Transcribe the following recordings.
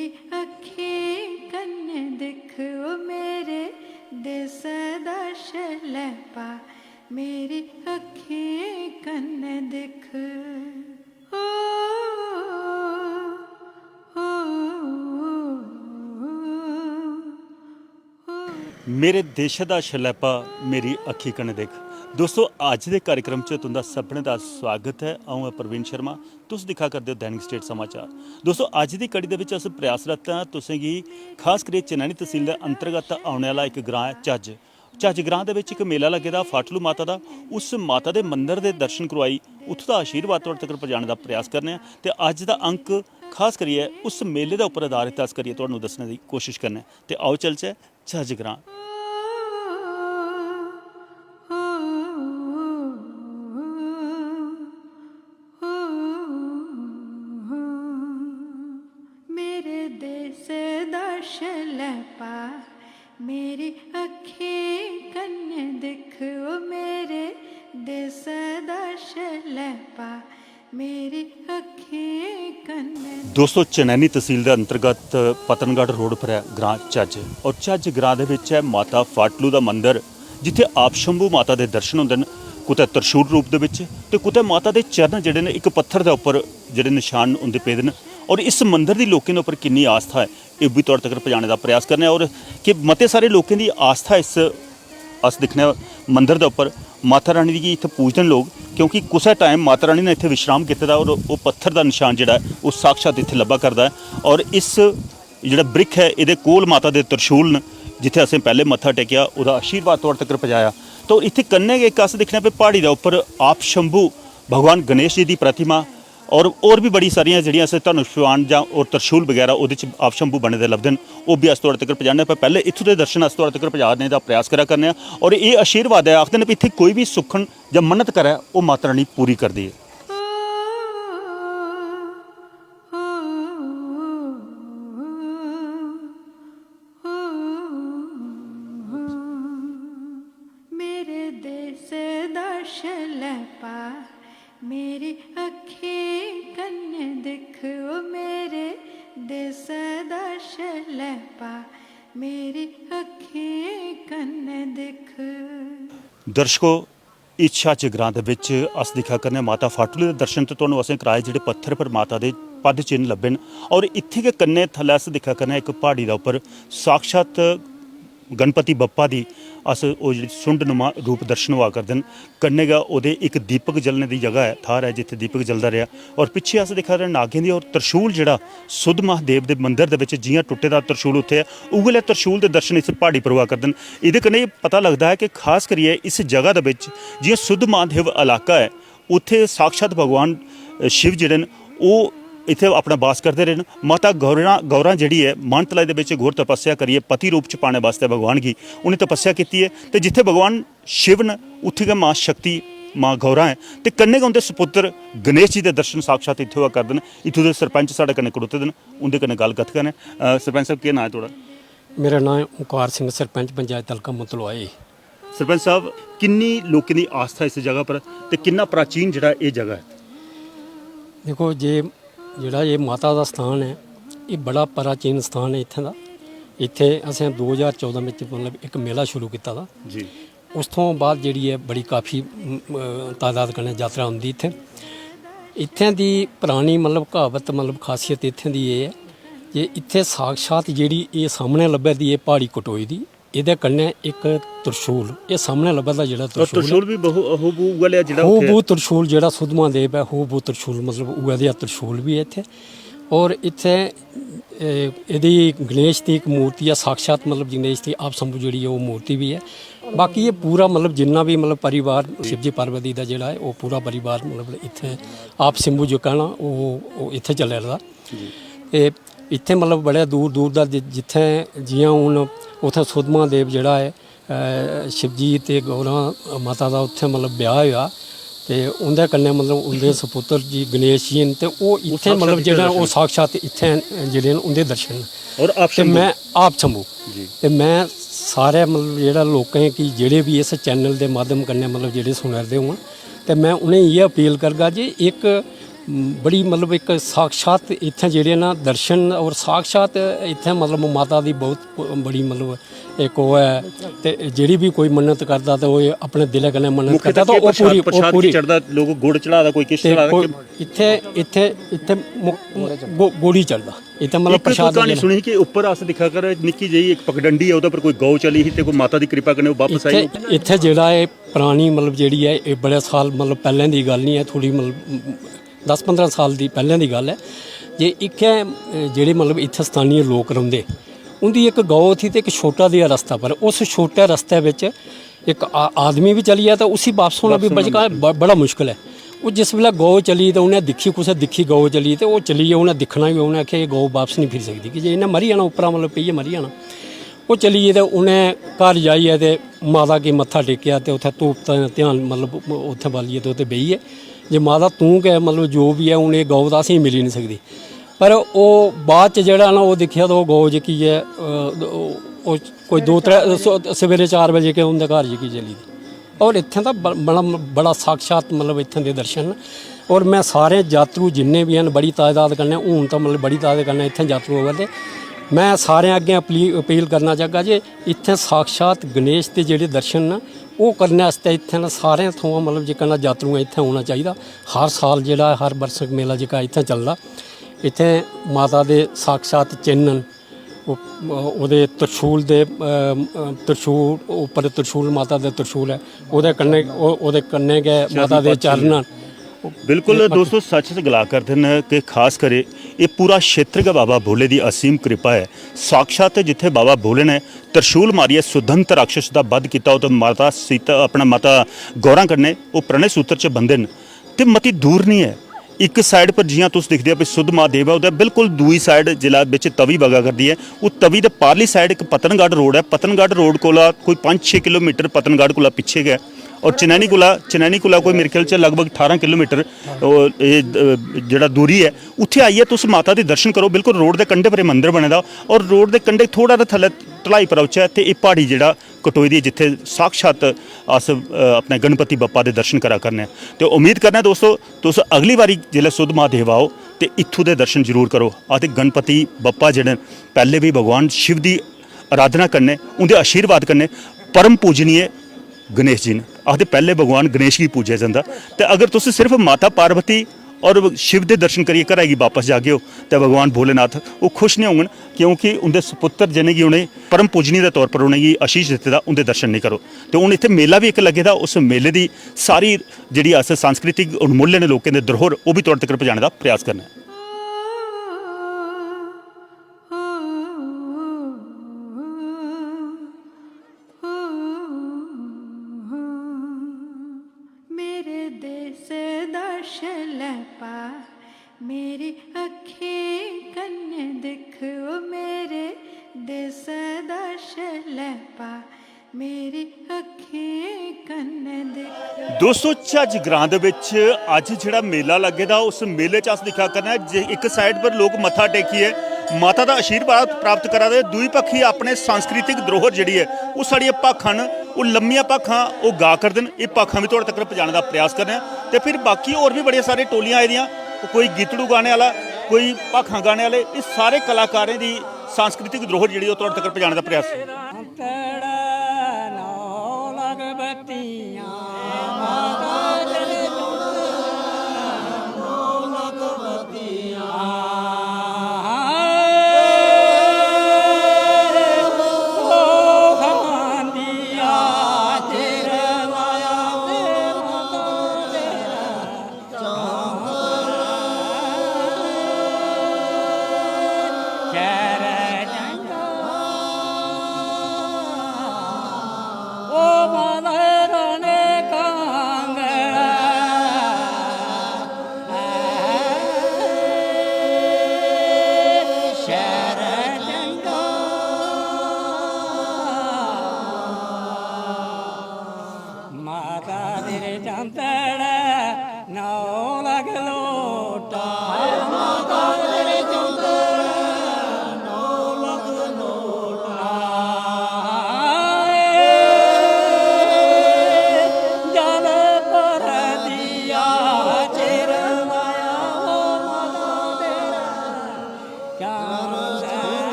मेरी अखी कन्ने दिख ओ मेरे देस दा शलैपा मेरी अखी कन्ने दिख ओ, ओ, ओ, मेरे देश का शलैपा मेरी अखी कन्ने देख। दोस्तों अज के कार्यक्रम च तुंदा सभनें का स्वागत है। आऊँ है प्रवीण शर्मा, तुस दिखा करदे हो दैनिक स्टेट समाचार। दोस्तों अज की कड़ी दे अस प्रयासरत हाँ तुसेंगी खास करियै चनैनी तहसील के अंतर्गत आने वाला एक ग्रां है झज्ज ग्रां दे विच एक मेला लगे दा फाटलू माता का। उस माता के मंदिर के दर्शन करवाई, उत्थों का आशीर्वाद तुहाडे तक पहुँचाने का प्रयास करने ते अज का अंक खास करिए उस मेले के उपर आधारित अस करिए तुहानूं दस्सने की कोशिश करने। ते आओ चलचे झज्ज ग्रां। मेरे देस दा शलैपा मेरी अखी कन्ने दिख ओ मेरे देस दा शलैपा मेरी अखी कन्ने। दोस्तों चनैनी तहसील के अंतर्गत पतनगढ़ रोड पर है ग्रां झज्ज, और झज्ज ग्रां दे विच है माता फाटलू का मंदिर, जिथे आप शंभू माता के दर्शन होंदे न, कुतै त्रिशूल रूप दे विच ते कुतै माता के चरण जिहड़े ने एक पत्थर के उपर जिहड़े निशान उनके पेदे न। और इस मंदिर की लोगों के उपर कितनी आस्था है ये भी तुहाडे तक पहुँचाने का प्रयास करने, और कि मते सारे लोगों की आस्था इस अस दिखने मंदिर के उपर माता रानी की इत्थे पूजदे लोग, क्योंकि कुछ टाइम माता रानी ने इत्थे विश्राम किया और वो पत्थर का निशान जिहड़ा है वो साक्षात इत्थे लभा करता है। और इस जिहड़ा ब्रिक है ये कोल माता के त्रिशूल न, जिथे असें पहले मत्था टेकिया उसका आशीर्वाद तुहाडे तक पहुँचाया। तो इत्थे कन्ने एक अस दिखने पे पहाड़ी के उपर आप शंभू भगवान गणेश जी की प्रतिमा और भी बड़ी सारिया जिहड़ियां अस धनुष्वान जां और त्रिशूल वगैरह वो आप शंभू बने दे लभदे न, वो भी अस तुहाडे तक पहुँचाने पर पहले इत्थों के दर्शन अस तुहाडे तक पहुँचाने का प्रयास करा करने। और ये आशीर्वाद है, आखदे ने भी इत्थे कोई भी सुखन या मन्नत करे वो माता रानी पूरी करदी है। मेरे देस दा शलैपा मेरी अखी कन्ने दिख ओ मेरे देस दा शलैपा मेरी अखी कन्ने दिख। दर्शकों इस झज्ज ग्रां दे विच अस दिखा करने माता फाटलू के दर्शन तो तुहानूं असें कराए, जिहड़े पत्थर पर माता दे पद चिन्ह लब्भे न। और इत्थे के कन्ने थल्ले अस दिखा करने एक पहाड़ी के उपर साक्षात गणपति बप्पा दी अस वो जी सुंडनुमा रूप दर्शन हुआ करते हैं। कन्ने गै ओहदे एक दीपक जलने की जगह है, थार है जिथे दीपक जलता रहा। और पिछे अस दिखा रहे नागें दी और त्रिशूल जिहड़ा सुध महादेव के मंदिर के जियां टुटे दा त्रिशूल उत्थे है, उगले त्रिशूल के दर्शन इस पहाड़ी पर हुआ करते हैं। ये कन्ने पता लगता है कि खास करिए इस जगह के जियां सुध महादेव इलाका है, उत्थे साक्षात भगवान शिव जिहड़े न वो इत्थे अपना वास करते रहे। माता गौरा जिहड़ी है मानतलाई दे विच घोर तपस्या करिए पति रूप च पाने वास्ते भगवान की उन्हें तपस्या की है। तो जिथे भगवान शिव न उत्थे गै माँ शक्ति माँ गौरा है, तो कन्ने गै उनके सपुत्र गणेश जी के दर्शन साक्षात इत्थे हुआ करते हैं। इत्थों के सरपंच साढ़े कन्नै खड़ोते हैं, उनके कन्नै गलबात करने। सरपंच साहब क्या नाम है थोड़ा? मेरा नाम ओंकार सिंह, सरपंच पंचायत हल्का मुतलवाई। सरपंच साहब किन्नी लोगों की आस्था इस जगह पर, तो किन्ना प्राचीन जिहड़ा ये जगह है? देखो जे जिहड़ा ये माता का स्थान है ये बड़ा प्राचीन स्थान है इत्थे दा। इत्थे असें 2014 में मतलब एक मेला शुरू किया था जी। उस तो बाद जिहड़ी है बड़ी काफ़ी तादाद कन्नै यात्रा आउंदी इत्थे। इत्थे दी पुरानी मतलब कहावत मतलब खासियत इत्थे दी ये है कि इत्थे साक्षात जिहड़ी ये सामने लब्भे दी ये पहाड़ी कटोई दी, इहदे कन्नै एक त्रिशूल ये सामने लब्भा दा जेहड़ा त्रिशूल भी हूबहू उगले जेहड़ा हूबहू त्रिशूल जेहड़ा सुध महादेव है हूबहू त्रिशूल मतलब उगै देहा त्रिशूल भी है इत्थे। और इत्थे इहदी गणेश की एक मूर्ति है साक्षात मतलब गणेश की आप शंभू जिहड़ी है वो मूर्ति भी है। बाकी ये पूरा मतलब जिन्ना भी मतलब परिवार शिवजी पार्वती का जिहड़ा है वो पूरा परिवार मतलब इत्थे आप शंभू जो कहना वो इत्थे चले दा। ते इत्थे मतलब बड़े दूर दूर दा जिथे जियां हुण उत्थे सुध महादेव जिहड़ा है शिवजी ते गौरा माता का उत्थे मतलब ब्याह होया ते उंदे कन्नै मतलब उंदे सपुत्र जी गणेश जी न, ते ओह इत्थे मतलब जेहड़ा ओह साक्षात इत्थे जेहड़े न उंदे दर्शन। और मैं आप शंभू ते मैं सारे मतलब जेहड़ा लोकें की जेहड़े भी इस चैनल के माध्यम कन्नै मतलब जेहड़े सुना दे होन ते मैं उन्हें ये अपील करगा जी एक बड़ी मतलब एक साक्षात इत्थै जेह्ड़े ना दर्शन और साक्षात इत्थै मतलब माता दी बहुत बड़ी मतलब एक ओह् है ते जेह्ड़ी भी कोई मन्नत करदा ते ओह् अपने दिलै कन्नै मन्नत करदा ते ओह् पूरी प्रसाद की चढ़दा लोग गुड़ चढ़ादा कोई किश चढ़ादा इत्थै इत्थै इत्थै गोड़ी चढ़दा इत्थै मतलब प्रसाद कहानी सुनी कि ऊपर अस दिक्खा कर निक्की जेही एक पगडंडी है ओह्दे पर कोई गौ चली ही ते कोई माता दी कृपा कन्नै वापस आई इत्थै जेह्ड़ा एह् परानी मतलब जेह्ड़ी है एह् बड़े साल मतलब पैह्लें दी गल्ल नहीं है थोड़ी मतलब 10-15 साल दी पैह्लें दी गल्ल है जे इत्थै जेह्ड़े मतलब इत्थै स्थानीय लोक रौंह्दे उंदी एक गौ थी ते एक छोटा जेहा रस्ता पर उस छोटे रस्ते बिच एक आदमी भी चली जाए तो उसी वापस होना भी बड़ा मुश्किल है। वो जिस वेल्ले गौ चली तो उन्हें दिक्खी कुसै दिक्खी गौ चली तो वो चली उन्हें दिक्खना भी उन्हें आखेआ गौ वापस नहीं फिर सकती कि जे इन्हें मरी जाना उप्परा मतलब पेइयै मरी जाना। वो चली गे तो उन्हें घर जाइए ते माता गी मत्था टेकेआ ते उत्थै धूप ध्यान मतलब उत्थै बालियै ते उत्थै बेहियै जे माता तूं गै मतलब जो भी है हून एह् गौ तां असेंगी मिली नहीं सकदी पर ओह् बाद च जेह्ड़ा ना ओह् दिक्खेआ तो ओह् गौ जेह्की है ओह् कोई 2-3 सवेरे 4 बजे के उं'दे घर जेह्की चली दी और इत्थें दा बड़ा साक्षात मतलब इत्थें दे दर्शन न और मैं सारे यात्रु जिन्ने भी हैं बड़ी तादाद कन्नै हून तो मतलब बड़ी तादाद कन्नै इत्थें यात्रु आवा दे मैं सारे अग्गें अपील करना चाहगा जे इत्थें साक्षात गणेश दे जेह्ड़े दर्शन न ओह् करने आस्तै इत्थें न सारें थमां मतलब जेह्का ना यात्रुएं इत्थें औना चाहिदा। हर साल जेह्ड़ा हर बरसक मेला जेह्का इत्थें चलदा इत्थें माता दे साक्षात चिन्ह न ओह्दे त्रिशूल दे त्रिशूल उप्पर त्रिशूल माता दे त्रिशूल है ओह्दे कन्नै गै माता दे चरण न। बिल्कुल दोस्तों सच से गला करते हैं कि खास करे ये पूरा क्षेत्र का बाबा भोले की असीम कृपा है। साक्षात जिथे बाबा भोले ने त्रिशूल मारिए सुदंत राक्षस का वध किया तो माता सीता अपना माता गौरा कन्नै वो प्रणय सूत्र च बंधे न ते मती दूर नहीं है। एक साइड पर जियां तुस दिखदे हो सुद्ध महादेव है उधर बिल्कुल दूई साइड जिला बिच तवी बगा करती है वो तवी दे पारली साइड एक पतनगढ़ रोड है। पतनगढ़ रोड कोला कोई 5-6 किलोमीटर पतनगढ़ कोला पिछे गया और चनैनी कोला कोई मेरे ख्याल च लगभग 18 किलोमीटर जेह्ड़ा दूरी है उत्थे आइए तुस माता दे दर्शन करो। बिल्कुल रोड के कंढे पर मंदिर बने दा और रोड के कंढे थोड़ा जिहा थल्ले ढलाई पर उच्चा ते एह् प्हाड़ी जेह्ड़ा कटोई दी जिथे साक्षात अस अपने गणपति बप्पा दे दर्शन करा करने तो उम्मीद करना दोस्तों तुस अगली बारी जिसलै सुद्ध महादेव आओ तो इत्थों दे दर्शन जरूर करो। आते गणपति बप्पा जेह्ड़े पैह्ले भी भगवान शिव की आराधना करने उंदे आशीर्वाद करने परम पूजनीय गणेश जी ने आखते पहले भगवान गणेश की पूजा जाता तो अगर तुम सिर्फ माता पार्वती और शिव के दर्शन करिए घर की वापस जागे हो तो भगवान भोलेनाथ वो खुश नहीं होंगे क्योंकि उनके सपुत्र जिन्हें कि उन्हें परम पूजनी के तौर पर उन्हें आशीष दिते दा उनके दर्शन नहीं करो। तो हूँ इतने मेला भी एक लगे दा उस मेले की सारी जी अस सांस्कृतिक अनमुल्य ने लोगों के धरोहर वो भी तुहाडे तक पहुँचाने का प्रयास करना है। मेरी अखी कन्ने दिखो मेरे देश दर्शन पा मेरी अखी कन्ने दिखो। दोस्तों झज्ज ग्रां दे विच अज जिहड़ा मेला लगे दा उस मेले च अस दिखा करना एक साइड पर लोग मत्था टेकिए माता का आशीर्वाद प्राप्त करा दे दूई पक्षी अपने सांस्कृतिक धरोहर जिहड़ी है वो साड़ियां भाखां न वो लम्मियां भाखां वो गा करदे न। ये भाखां भी तुहाडे तक पहुंचाने का प्रयास कर रहे हैं। तो फिर बाकी होर भी बड़िया सारी टोलियां आई दियां कोई गीतड़ू गाने वाला कोई भाखां गाने वाले इस सारे कलाकारें की सांस्कृतिक धरोहर जिहड़ी तुहाडे तक पहुंचाने का प्रयास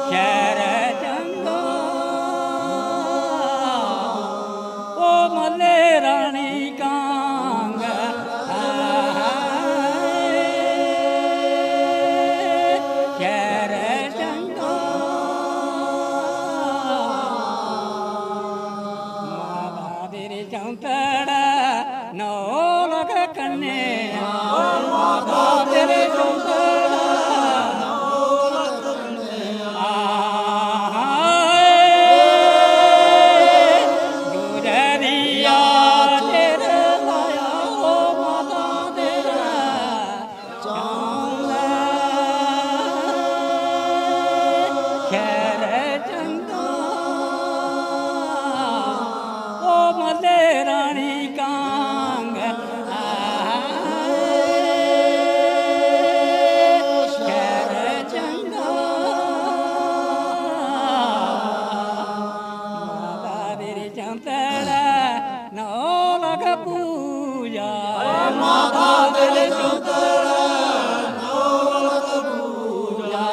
ਸ਼ਹਿਰ ਚੰਗਾ ਉਹ ਮੱਲੇ ਰਾਣੀ ਕਾਂਗ ਸ਼ਹਿਰ ਚੰਗਾ ਮਾਤਾ ਤੇਰੇ ਚੌਂਤੜਾ ਨੌ ਲਗ ਕੰਨੇ ਮਾਤਾ ਤੇਰੇ ਚੌਂਤੜਾ ਰਾਣੀ ਕਾਂਗ ਸ਼ਹਿਰ ਚੰਗਾ ਮਾਤਾ ਤੇਰੀ ਚੰਤੜਾ ਨੌ ਲਗ ਪੂਜਾ ਮਾਤਾ ਤੇਰੀ ਚੰਤੜਾ ਨੌ ਲਗ ਪੂਜਾ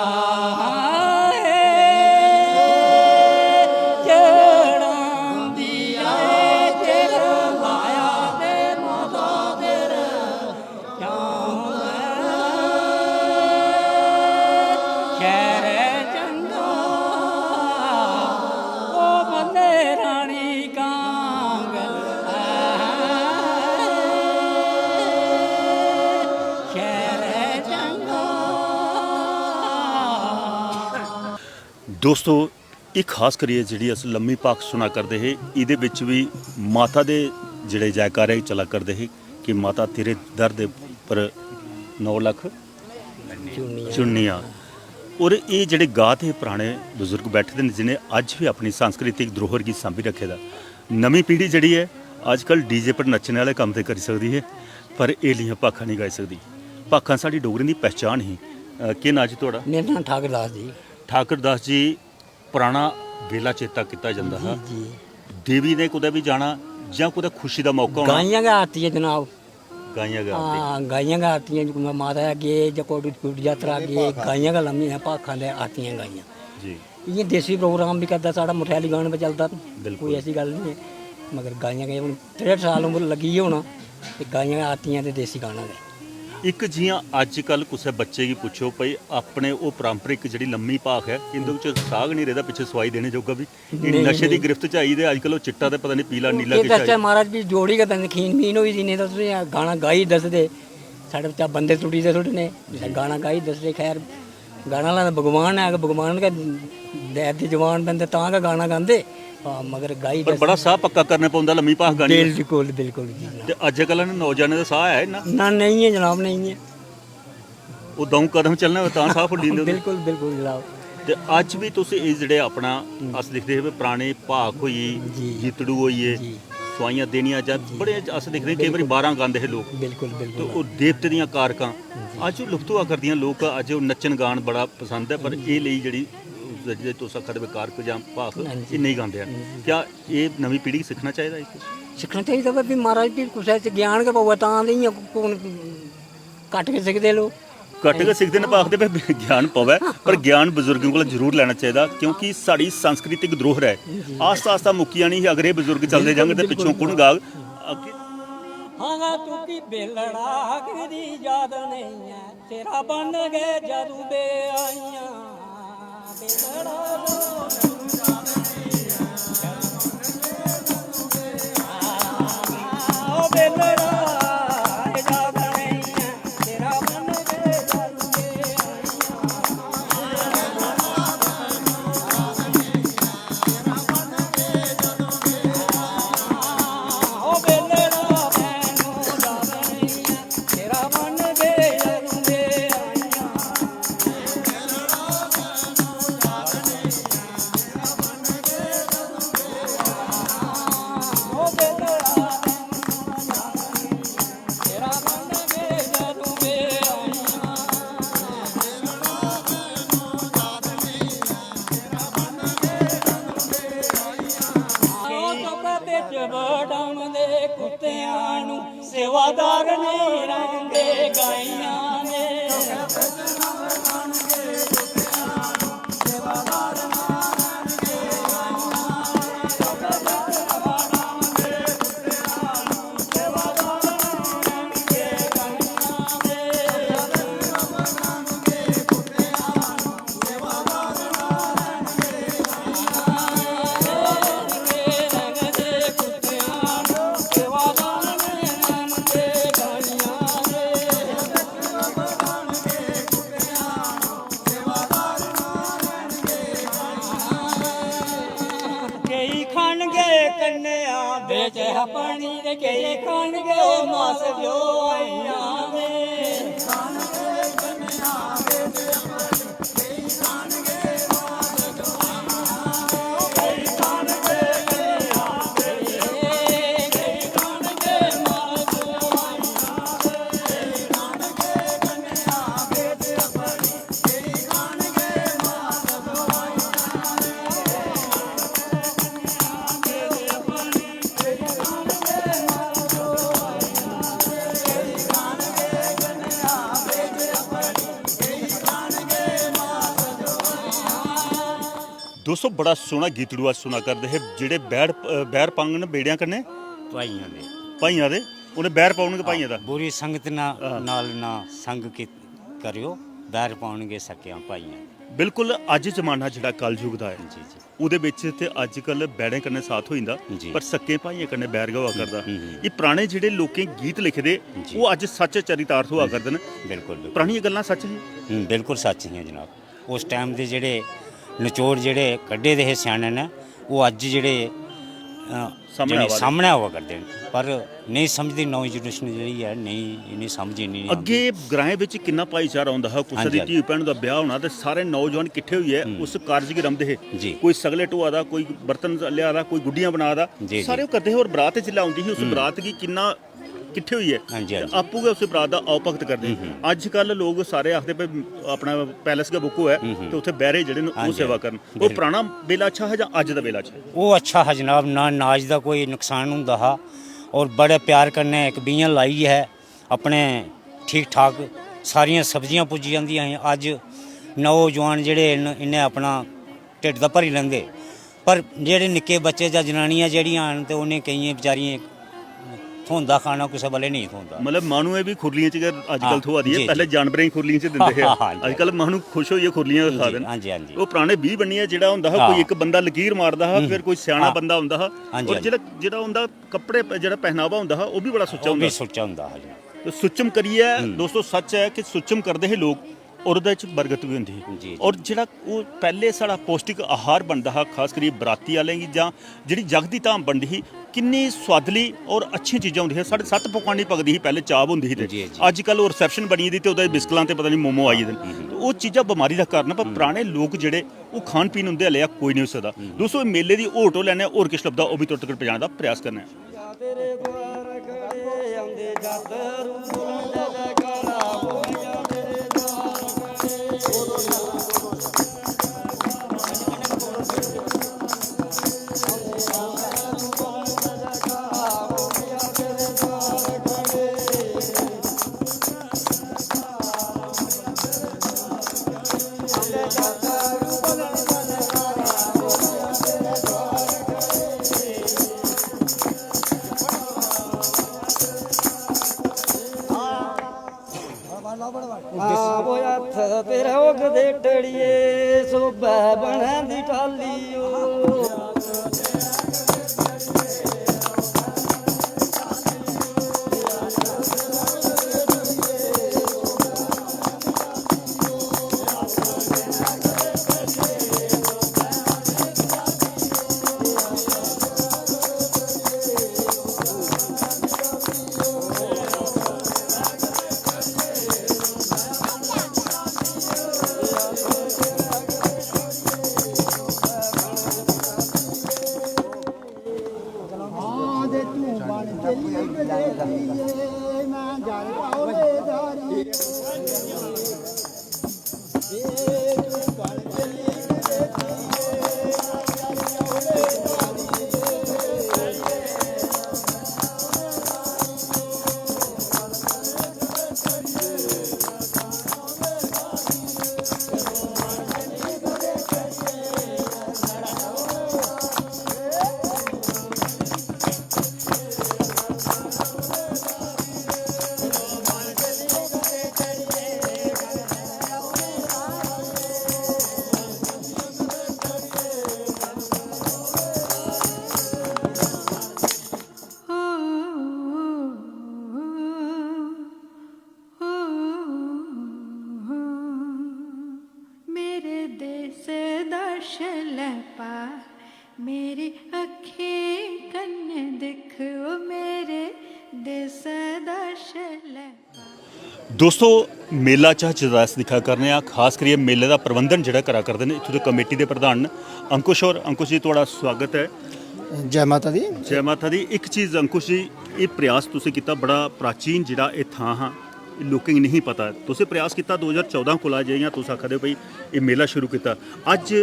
ਦੋਸਤੋ ਇਹ ਖਾਸ ਕਰੀਏ ਜਿਹੜੀ ਅਸੀਂ ਲੰਮੀ ਪਾਕ ਸੁਣਾ ਕਰਦੇ ਹੈ ਇਹਦੇ ਵਿੱਚ ਵੀ ਮਾਤਾ ਦੇ ਜਿਹੜੇ ਜੈਕਾਰੇ ਚਲਾ ਕਰਦੇ ਹੈ ਕਿ ਮਾਤਾ ਤੇਰੇ ਦਰ ਦੇ ਪਰ 9 ਲੱਖ ਚੁੰਨੀਆਂ ਔਰ ਇਹ ਜਿਹੜੇ ਗਾਤ ਹੈ ਪੁਰਾਣੇ ਬਜ਼ੁਰਗ ਬੈਠੇ ਨੇ ਜਿਹਨੇ ਅੱਜ ਵੀ ਆਪਣੀ ਸੰਸਕ੍ਰਿਤਿਕ ਧਰੋਹਰ ਕੀ ਸਾਂਭੀ ਰੱਖੇ ਦਾ ਨਵੀਂ ਪੀੜ੍ਹੀ ਜਿਹੜੀ ਹੈ ਅੱਜ ਕੱਲ੍ਹ ਡੀਜੇ ਪਰ ਨੱਚਣ ਵਾਲੇ ਕੰਮ ਤੇ ਕਰ ਸਕਦੀ ਹੈ ਪਰ ਇਹ ਲਈ ਭਾਖਾਂ ਨਹੀਂ ਗਾ ਸਕਦੀ। ਭਾਖਾਂ ਸਾਡੀ ਡੋਗਰੀ ਦੀ ਪਹਿਚਾਣ ਹੀ ਕੀ ਨਾਂ ਜੀ ਤੁਹਾਡਾ? ਮੇਰਾ ਨਾਮ ਠਾਕਰਦਾਸ ਜੀ। ਠਾਕਰਦਾਸ ਜੀ ਪੁਰਾਣਾ ਵੇਲਾ ਚੇਤਾ ਕੀਤਾ ਜਾਂਦਾ ਹੈ ਜੀ ਦੇਵੀ ਨੇ ਕੁਦੇ ਵੀ ਜਾਣਾ ਜਾਂ ਕੁਦੇ ਖੁਸ਼ੀ ਦਾ ਮੌਕਾ ਹੋਣਾ ਗਾਈਆਂ ਗਾ ਆਤੀ ਹੈ ਜਨਾਬ ਗਾਈਆਂ ਗਾ हाँ गाइयाँ का आती हैं जो माता गे जकोट यात्रा गे गाइयाँ का लम्मी है भाखा दे आती हैं गाइयाँ जी ये देसी प्रोग्राम भी करता साढ़ा मुठियाली गाने पर चलता बिल्कुल। कोई ऐसी गल नहीं है मगर गाइयाँ का 63 साल उम्र लगी है होना ते गाइयाँ आती हैं ते देसी गाना गए ਇੱਕ ਜੀਆਂ ਅੱਜ ਕੱਲ ਕਿਸੇ ਬੱਚੇ ਕੀ ਪੁੱਛੋ ਭਈ ਆਪਣੇ ਉਹ ਪਰੰਪਰਿਕ ਜਿਹੜੀ ਲੰਮੀ ਭਾਖ ਹੈ ਇਹਦੇ ਵਿੱਚ ਸਾਗ ਨਹੀਂ ਰਹਿਦਾ ਪਿੱਛੇ ਸਵਾਈ ਦੇਣੇ ਜੋਗਾ ਵੀ ਇਹ ਨਸ਼ੇ ਦੀ ਗ੍ਰਿਫਤ ਚ ਆਈ ਦੇ ਅੱਜ ਕੱਲ ਉਹ ਚਿੱਟਾ ਤੇ ਪਤਾ ਨਹੀਂ ਪੀਲਾ ਨੀਲਾ ये ਕਿਛਾ दस्ते महाराज भी जोड़ी का तन खीन मीन हुई थी नहीं तो तुझे गाना गाई दस दे साढ़े बच्चा बंदे टूटी दे थोड़े ने गाना गाई दस दे खैर गाना ला भगवान है भगवान का दैर दी जवान बंदे तां का गाना गांदे हाँ मगर गाई ਪਰ ਬੜਾ ਸਾਹ ਪੱਕਾ ਕਰਨੇ ਪਾਉਂਦਾ ਲੰਮੀ ਭਾਖ ਗਾਣੀ बिल्कुल बिल्कुल जी ਤੇ ਅੱਜ ਕੱਲ ਦੇ ਨੌਜਵਾਨਾਂ ਦਾ ਸਾਹ ਹੈ ਨਾ ना नहीं है जनाब नहीं है ਉਹ ਦਊ ਕਦਮ ਚੱਲਣਾ ਹੋਵੇ ਤਾਂ ਸਾਹ ਫੁੱਲੀ ਦਿੰਦੇ बिल्कुल बिल्कुल जनाब ਤੇ ਅੱਜ ਵੀ ਤੁਸੀਂ ਇਹ ਜਿਹੜੇ ਆਪਣਾ ਅਸ ਦਿਖਦੇ ਹੋ ਪੁਰਾਣੇ ਭਾਖ ਹੋਈ ਜੀ। ਜਿੱਤੜੂ ਹੋਈਏ जी ਸਵਾਈਆਂ ਦੇਣੀਆਂ ਜਾਂ ਬੜੇ ਅਸ ਦਿਖਦੇ ਕਈ ਵਾਰੀ 12 ਗਾਉਂਦੇ ਹੈ ਲੋਕ बिल्कुल ਤੇ बिल्कुल ਉਹ ਦੇਵਤੇ ਦੀਆਂ ਕਾਰਕਾਂ ਅੱਜ ਉਹ ਲੁਪਤੂਆ ਕਰਦੀਆਂ ਲੋਕ ਅੱਜ ਉਹ ਨੱਚਣ ਗਾਣ ਬੜਾ ਪਸੰਦ ਹੈ ਪਰ ਇਹ ਲਈ ਜਿਹੜੀ ਜਿਹੜੇ ਤੋਸਾ ਖੜੇ ਕਾਰਕ ਜਾਂ ਭਾਖ ਇਹ ਨਹੀਂ ਗਾਉਂਦੇ ਹਨ ਕਿਆ ਇਹ ਨਵੀਂ ਪੀੜ੍ਹੀ ਸਿੱਖਣਾ ਚਾਹੀਦਾ ਹੈ सीखना चाहिए था भी महाराज भी कुछ ऐसे ज्ञान का पवा तां नहीं कौन कट के सकते लोग ਘੱਟ ਕੇ ਸਿੱਖਦੇ ਨੇ ਭਾਖਦੇ ਪਏ ਗਿਆਨ ਪਵੇ ਪਰ ਗਿਆਨ ਬਜ਼ੁਰਗਾਂ ਕੋਲ ਜ਼ਰੂਰ ਲੈਣਾ ਚਾਹੀਦਾ ਕਿਉਂਕਿ ਸਾਡੀ ਸੰਸਕ੍ਰਿਤਿਕ ਧਰੋਹਰ ਹੈ ਆਸਤਾ ਆਸਤਾ ਮੁੱਕੀਆਂ ਨਹੀਂ ਅਗਰ ਇਹ ਬਜ਼ੁਰਗ ਚੱਲਦੇ ਜਾਂਗੇ ਤੇ ਪਿੱਛੋਂ ਕੁਣ ਗਾਗ ਅੱਗੇ हाँ तू की बेलड़ा कदी याद नहीं है तेरा बन गए जदू बे आइया बेलड़ा बेलड़ा याद नहीं है तेरा बन गए जदू बे आइया ओ बेलड़ा तेरा मन बे जदू बे आइया ओ बेलड़ा तेरा मन बे जदू बे आइया ਉਹ ਚੌਕਾਤੇ ਚ ਵਡਾਉਂਦੇ ਕੁੱਤਿਆਂ ਨੂੰ ਸੇਵਾਦਾਰ ਨਹੀਂ ਰਹਿੰਦੇ ਗਾਈਆਂ ਨੇ ਵਿੱਚ ਆਪਣੀ ਦੇ ਕਈ ਖਾਣਗੇ ਮਾਸ ਜੋ ਆਈਆਂ ਦੇ दोस्तों बड़ा सोहना गीतड़ू अस सुना करदे हे जेह्ड़े बैर पांगन बेड़ियां कन्नै ਭਾਈਆਂ ਦੇ भाइयां दे उ'नें बैर पाउणगे भाइयां दा ਬੁਰੀ ਸੰਗਤ ਨਾਲ ਨਾ ਸੰਗ ਕਰਿਓ ਬੈਰ ਪਾਉਣਗੇ ਸਕਿਆਂ ਭਾਈਆਂ ਬਿਲਕੁਲ ਅੱਜ ਜ਼ਮਾਨਾ ਜਿਹੜਾ ਕਲਯੁਗ ਦਾ ਹੈ ਜੀ ਜੀ ਉਹਦੇ ਵਿੱਚ ਤੇ ਅੱਜ ਕੱਲ ਬੈੜੇ ਕੰਨੇ ਸਾਥ ਹੋ ਜਾਂਦਾ ਜੀ। ਪਰ ਸੱਕੇ ਭਾਈਆਂ ਕੰਨੇ ਬੈਰ ਗਵਾ ਕਰਦਾ ਹੂੰ। ਇਹ ਪੁਰਾਣੇ ਜਿਹੜੇ ਲੋਕੀ ਗੀਤ ਲਿਖਦੇ ਜੀ। ਉਹ ਅੱਜ ਸੱਚ ਚਰਿਤਾਰਥ ਹੋਆ ਕਰਦੇ ਨੇ ਬਿਲਕੁਲ ਬਿਲਕੁਲ ਪੁਰਾਣੀਆਂ ਗੱਲਾਂ ਸੱਚ ਹੈ ਬਿਲਕੁਲ ਸੱਚ ਹੀ ਹੈ ਜਨਾਬ ਉਸ ਟਾਈਮ ਦੇ ਜਿਹੜੇ ਨਿਚੋੜ ਜਿਹੜੇ ਕੱਢੇ ਦੇ ਇਹ ਸਿਆਣੇ ਨੇ ਉਹ ਅੱਜ ਜਿਹੜੇ ਸਾਹਮਣੇ ਆਵਾ ਸਾਹਮਣੇ ਆਵਾ ਕਰਦੇ ਨੇ ਪਰ ਨਹੀਂ ਸਮਝਦੀ ਨੌ ਜਨਰੇਸ਼ਨ ਜਿਹੜੀ ਹੈ ਨਹੀਂ ਸਮਝੀ ਨਹੀਂ ਅੱਗੇ ਗ੍ਰਾਂਏ ਵਿੱਚ ਕਿੰਨਾ ਭਾਈਚਾਰਾ ਹੁੰਦਾ ਹੈ ਕਿਸੇ ਦੀ ਹਾਂਜੀ। ਧੀ ਭੈਣ ਦਾ ਵਿਆਹ ਹੋਣਾ ਤੇ ਸਾਰੇ ਨੌਜਵਾਨ ਇਕੱਠੇ ਹੋਈਏ ਉਸ ਕਾਰਜ ਕੀ ਰਮਦੇ ਹੈ ਜੀ। ਕੋਈ ਸਗਲੇ ਢੋਆ ਦਾ ਕੋਈ ਬਰਤਨ ਲਿਆ ਦਾ ਕੋਈ ਗੁੱਡੀਆਂ ਬਣਾ ਦਾ ਜੀ, ਸਾਰੇ ਉਹ ਕਰਦੇ ਹੋਰ ਬਰਾਤ ਚ ਲਾਉਂਦੀ ਸੀ ਉਸ ਬਰਾਤ ਕੀ ਕਿੰਨਾ ਇਕੱਠੇ ਹੋਈ ਹੈ ਹਾਂਜੀ, ਹਾਂਜੀ। ਆਪੂ ਉਸ ਬਰਾਤ ਦਾ ਆਓ ਭਗਤ ਕਰਦੇ ਅੱਜ ਕੱਲ ਲੋਕ ਸਾਰੇ ਆਖਦੇ ਪਏ ਆਪਣਾ ਪੈਲਸ ਦਾ ਬੁੱਕੋ ਹੈ ਤੇ ਉੱਥੇ ਬਹਿਰੇ ਜਿਹੜੇ ਨੇ ਉਹ ਹਾਂਜੀ, ਸੇਵਾ ਕਰਨ ਉਹ ਬਿਲਕੁਲ। ਪੁਰਾਣਾ ਵੇਲਾ ਅੱਛਾ ਹੈ ਜਾਂ ਅੱਜ ਦਾ ਵੇਲਾ ਅੱਛਾ ਹੈ ਉਹ ਅੱਛਾ ਹੈ ਜਨਾਬ ਨਾ ਨਾਜ ਦਾ ਕੋਈ ਨੁਕਸਾਨ ਹੁੰਦਾ ਹੈ ਔਰ ਬੜੇ ਪਿਆਰ ਕਰਨੇ ਇੱਕ ਬੀਆਂ ਲਾਈ ਹੈ ਆਪਣੇ ਠੀਕ ਠਾਕ ਸਾਰੀਆਂ ਸਬਜ਼ੀਆਂ ਪੁੱਜ ਜਾਂਦੀਆਂ ਹੈ ਅੱਜ ਨੌਜਵਾਨ ਜਿਹੜੇ ਇਹਨੇ ਆਪਣਾ ਢਿੱਡ ਦਾ ਭਰੀ ਲੈਂਦੇ ਪਰ ਜਿਹੜੇ ਨਿੱਕੇ ਬੱਚੇ ਜਾਂ ਜਨਾਨੀਆਂ ਜਿਹੜੀਆਂ ਹਨ ਤੇ ਉਹਨੇ ਕਈਆਂ ਵਿਚਾਰੀਆਂ ਥੋਂਦਾ ਖਾਣਾ ਕਿਸੇ ਵੇਲੇ ਨਹੀਂ ਥੋਂਦਾ ਮਤਲਬ ਮਾਨੂੰ ਇਹ ਵੀ ਖੁਰਲੀਆਂ ਚ ਅੱਜ ਕੱਲ ਹਾਂ, ਥੋਆ ਦੀ ਹੈ ਜੀ, ਪਹਿਲੇ ਜਾਨਵਰਾਂ ਹੀ ਖੁਰਲੀਆਂ ਚ ਦਿੰਦੇ ਹਾਂ, ਹੈ ਹਾਂ, ਅੱਜ ਕੱਲ ਮਾਨੂੰ ਖੁਸ਼ ਹੋਈਏ ਖੁਰਲੀਆਂ ਖਾ ਦੇਣ ਹਾਂਜੀ ਹਾਂਜੀ ਉਹ ਪੁਰਾਣੇ 20 ਬੰਨੀਆਂ ਜਿਹੜਾ ਹੁੰਦਾ ਹੈ ਹਾਂ। ਕੋਈ ਇੱਕ ਬੰਦਾ ਲਕੀਰ ਮਾਰਦਾ ਹੈ ਫਿਰ ਕੋਈ ਸਿਆਣਾ ਹਾਂ। ਬੰਦਾ ਹੁੰਦਾ ਹੈ ਹਾਂਜੀ, ਔਰ ਹਾਂਜੀ। ਜਿਹੜਾ ਹੁੰਦਾ ਕੱਪੜੇ ਜਿਹੜਾ ਪਹਿਨਾਵਾ ਹੁੰਦਾ ਹੈ ਉਹ ਵੀ ਬੜਾ ਸੁੱਚਾ ਉਹ ਹੁੰਦਾ ਵੀ ਸੋਚਾ ਹੁੰਦਾ ਹੈ ਜੀ। ਤੇ ਸੁੱਚਮ ਕਰੀਏ ਦੋਸਤੋ ਸੱਚ ਹੈ ਕਿ ਸੁੱਚਮ ਕਰਦੇ ਹੈ ਲੋਕ ਔਰ ਉਹਦੇ ਚ ਬਰਕਤ ਵੀ ਹੁੰਦੀ ਹੈ ਜੀ। ਔਰ ਜਿਹੜਾ ਉਹ ਪਹਿਲੇ ਸਾਡਾ ਪੌਸ਼ਟਿਕ ਆਹਾਰ ਬਣਦਾ ਹੈ ਖਾਸ ਕਰੀ ਬਰਾਤੀ ਵਾਲਿਆਂ ਦੀ ਜਾਂ ਜਿਹੜੀ ਜਗ ਦੀ ਧਾਮ ਬਣਦੀ ਸੀ ਕਿੰਨੀ ਸਵਾਦਲੀ ਔਰ ਅੱਛੀ ਚੀਜ਼ਾਂ ਹੁੰਦੀਆਂ ਸਾਡੇ 7 ਪਕਵਾਨ ਨਹੀਂ ਪਕਦੀ ਸੀ ਪਹਿਲੇ ਚਾਹ ਹੁੰਦੀ ਸੀ ਤੇ ਜੀ, ਜੀ। ਅੱਜ ਕੱਲ ਉਹ ਰਿਸੈਪਸ਼ਨ ਬਣੀ ਦੀ ਤੇ ਉਹਦੇ ਬਿਸਕਲਾਂ ਤੇ ਪਤਾ ਨਹੀਂ ਮੋਮੋ ਆਈ ਜਾਂਦੇ ਨੇ। ਤੇ ਉਹ ਚੀਜ਼ਾਂ ਬਿਮਾਰੀ ਦਾ ਕਾਰਨ ਆ, ਪਰ ਪੁਰਾਣੇ ਲੋਕ ਜਿਹੜੇ ਉਹ ਖਾਣ ਪੀਣ ਹੁੰਦੇ ਹਲੇ ਆ ਕੋਈ ਨਹੀਂ ਹੋ ਸਕਦਾ ਦੋਸਤੋ ਇਹ ਮੇਲੇ ਦੀ ਓਟੋ ਲੈਣੇ ਹੋਰ ਕਿਸ ਲੱਭਦਾ ਉਹ ਵੀ ਤੁਹਾਡੇ ਤੱਕ ਪਹੁੰਚਾਉਣ ਦਾ ਪ੍ਰਯਾਸ ਕਰਨਾ ਹੈ ਤੇਰੇ ਦੁਆਰ ਖੜੇ ਆਉਂਦੇ ਜੱਟ ਰੂਪ ਜਦ ਕਾਲਾ ਹੋਇਆ ਤੇਰੇ ਦੁਆਰ ਆਵੋ ਹੱਥ ਤੇਰਾ ਉਗਦੇ ਟੜੀਏ ਸੋਭਾ ਬਣਾ ਦੀ ਟਾਲੀ ਓ मेरे देश दर्श ले पा मेरी अखे कन्ने दिख ओ मेरे देश दा शलैपा। ਦੋਸਤੋ ਮੇਲਾ ਚਾਹ ਜਦਾਸ ਦਿਖਾ ਕਰਨੇ ਆ ਖਾਸ ਕਰੀਏ ਮੇਲੇ ਦਾ ਪ੍ਰਬੰਧਨ ਜਿਹੜਾ ਕਰਾ ਕਰਦੇ ਨੇ ਇੱਥੋਂ ਦੇ ਕਮੇਟੀ ਦੇ ਪ੍ਰਧਾਨ ਅੰਕੁਸ਼ ਔਰ ਅੰਕੁਸ਼ ਜੀ ਤੁਹਾਡਾ ਸਵਾਗਤ ਹੈ। ਜੈ ਮਾਤਾ ਦੀ। ਜੈ ਮਾਤਾ ਦੀ। ਇੱਕ ਚੀਜ਼ ਅੰਕੁਸ਼ ਜੀ ਇਹ ਪ੍ਰयास ਤੁਸੀਂ ਕੀਤਾ ਬੜਾ ਪ੍ਰਾਚੀਨ ਜਿਹੜਾ ਇਹ ਥਾਂ ਹਾਂ ਲੋਕਾਂ ਨੂੰ ਨਹੀਂ ਪਤਾ ਤੁਸੀਂ ਪ੍ਰयास ਕੀਤਾ 2014 ਕੋਲ ਆ ਜਾਈਆਂ ਤੁਸੀਂ ਆਖਦੇ ਭਈ ਇਹ ਮੇਲਾ ਸ਼ੁਰੂ ਕੀਤਾ ਅੱਜ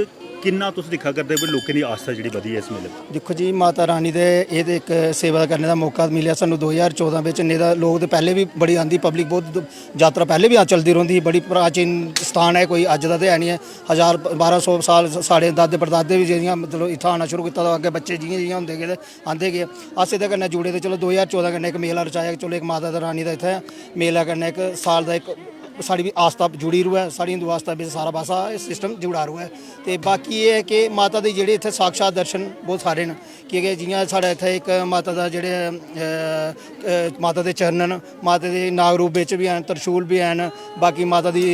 ਕਿੰਨਾ ਤੁਸੀਂ ਦਿਖਾ ਕਰਦੇ ਵੀ ਲੋਕਾਂ ਦੀ ਆਸਥਾ ਜਿਹੜੀ ਵਧੀ ਹੈ ਇਸ ਮੇਲੇ ਦੇਖੋ ਜੀ ਮਾਤਾ ਰਾਣੀ ਦੇ ਇਹਦੇ ਇੱਕ ਸੇਵਾ ਕਰਨ ਦਾ ਮੌਕਾ ਮਿਲਿਆ ਸਾਨੂੰ 2014 ਵਿੱਚ ਨਹੀਂ ਤਾਂ ਲੋਕ ਤੇ ਪਹਿਲੇ ਵੀ ਬੜੀ ਆਂਦੀ ਪਬਲਿਕ ਬਹੁਤ ਯਾਤਰਾ ਪਹਿਲੇ ਵੀ ਆ ਚਲਦੀ ਰਹਿੰਦੀ ਬੜੀ ਪ੍ਰਾਚੀਨ ਸਥਾਨ ਹੈ ਕੋਈ ਅੱਜ ਦਾ ਤੇ ਹੈ ਨਹੀਂ ਹੈ 1200 ਸਾਲ ਸਾਡੇ ਦਾਦੇ ਪੜਦਾਦੇ ਵੀ ਜਿਹੜੀਆਂ ਮਤਲਬ ਇੱਥੇ ਆਉਣਾ ਸ਼ੁਰੂ ਕੀਤਾ ਤਾਂ ਅੱਗੇ ਬੱਚੇ ਜਿਹੀਆਂ ਹੁੰਦੇ ਗਏ ਆਂਦੇ ਗਏ ਆਸੇ ਦੇ ਕਰਨਾ ਜੁੜੇ ਤੇ ਚਲੋ 2014 ਕਰਨਾ ਇੱਕ ਮੇਲਾ ਰਚਾਇਆ ਚਲੋ ਇੱਕ ਮਾਤਾ ਦਾ ਰਾਣੀ ਦਾ ਇੱਥੇ ਮੇਲਾ ਕਰਨਾ ਇੱਕ ਸਾਲ ਦਾ ਇੱਕ साड़ी भी आस्था जुड़ी रू है साड़ी हिंदू आस्था भी सारा पासा सिस्टम जुड़ा रू है तो बाकी ये है कि माता दी जेह्ड़े इत्थे साक्षात दर्शन बहुत सारे न कि जियां साढ़े इत्थे एक माता दा जेह्ड़े माता दे चरण न माता दे नाग रूप बिच भी हैन त्रिशूल भी हैन बाकी माता दी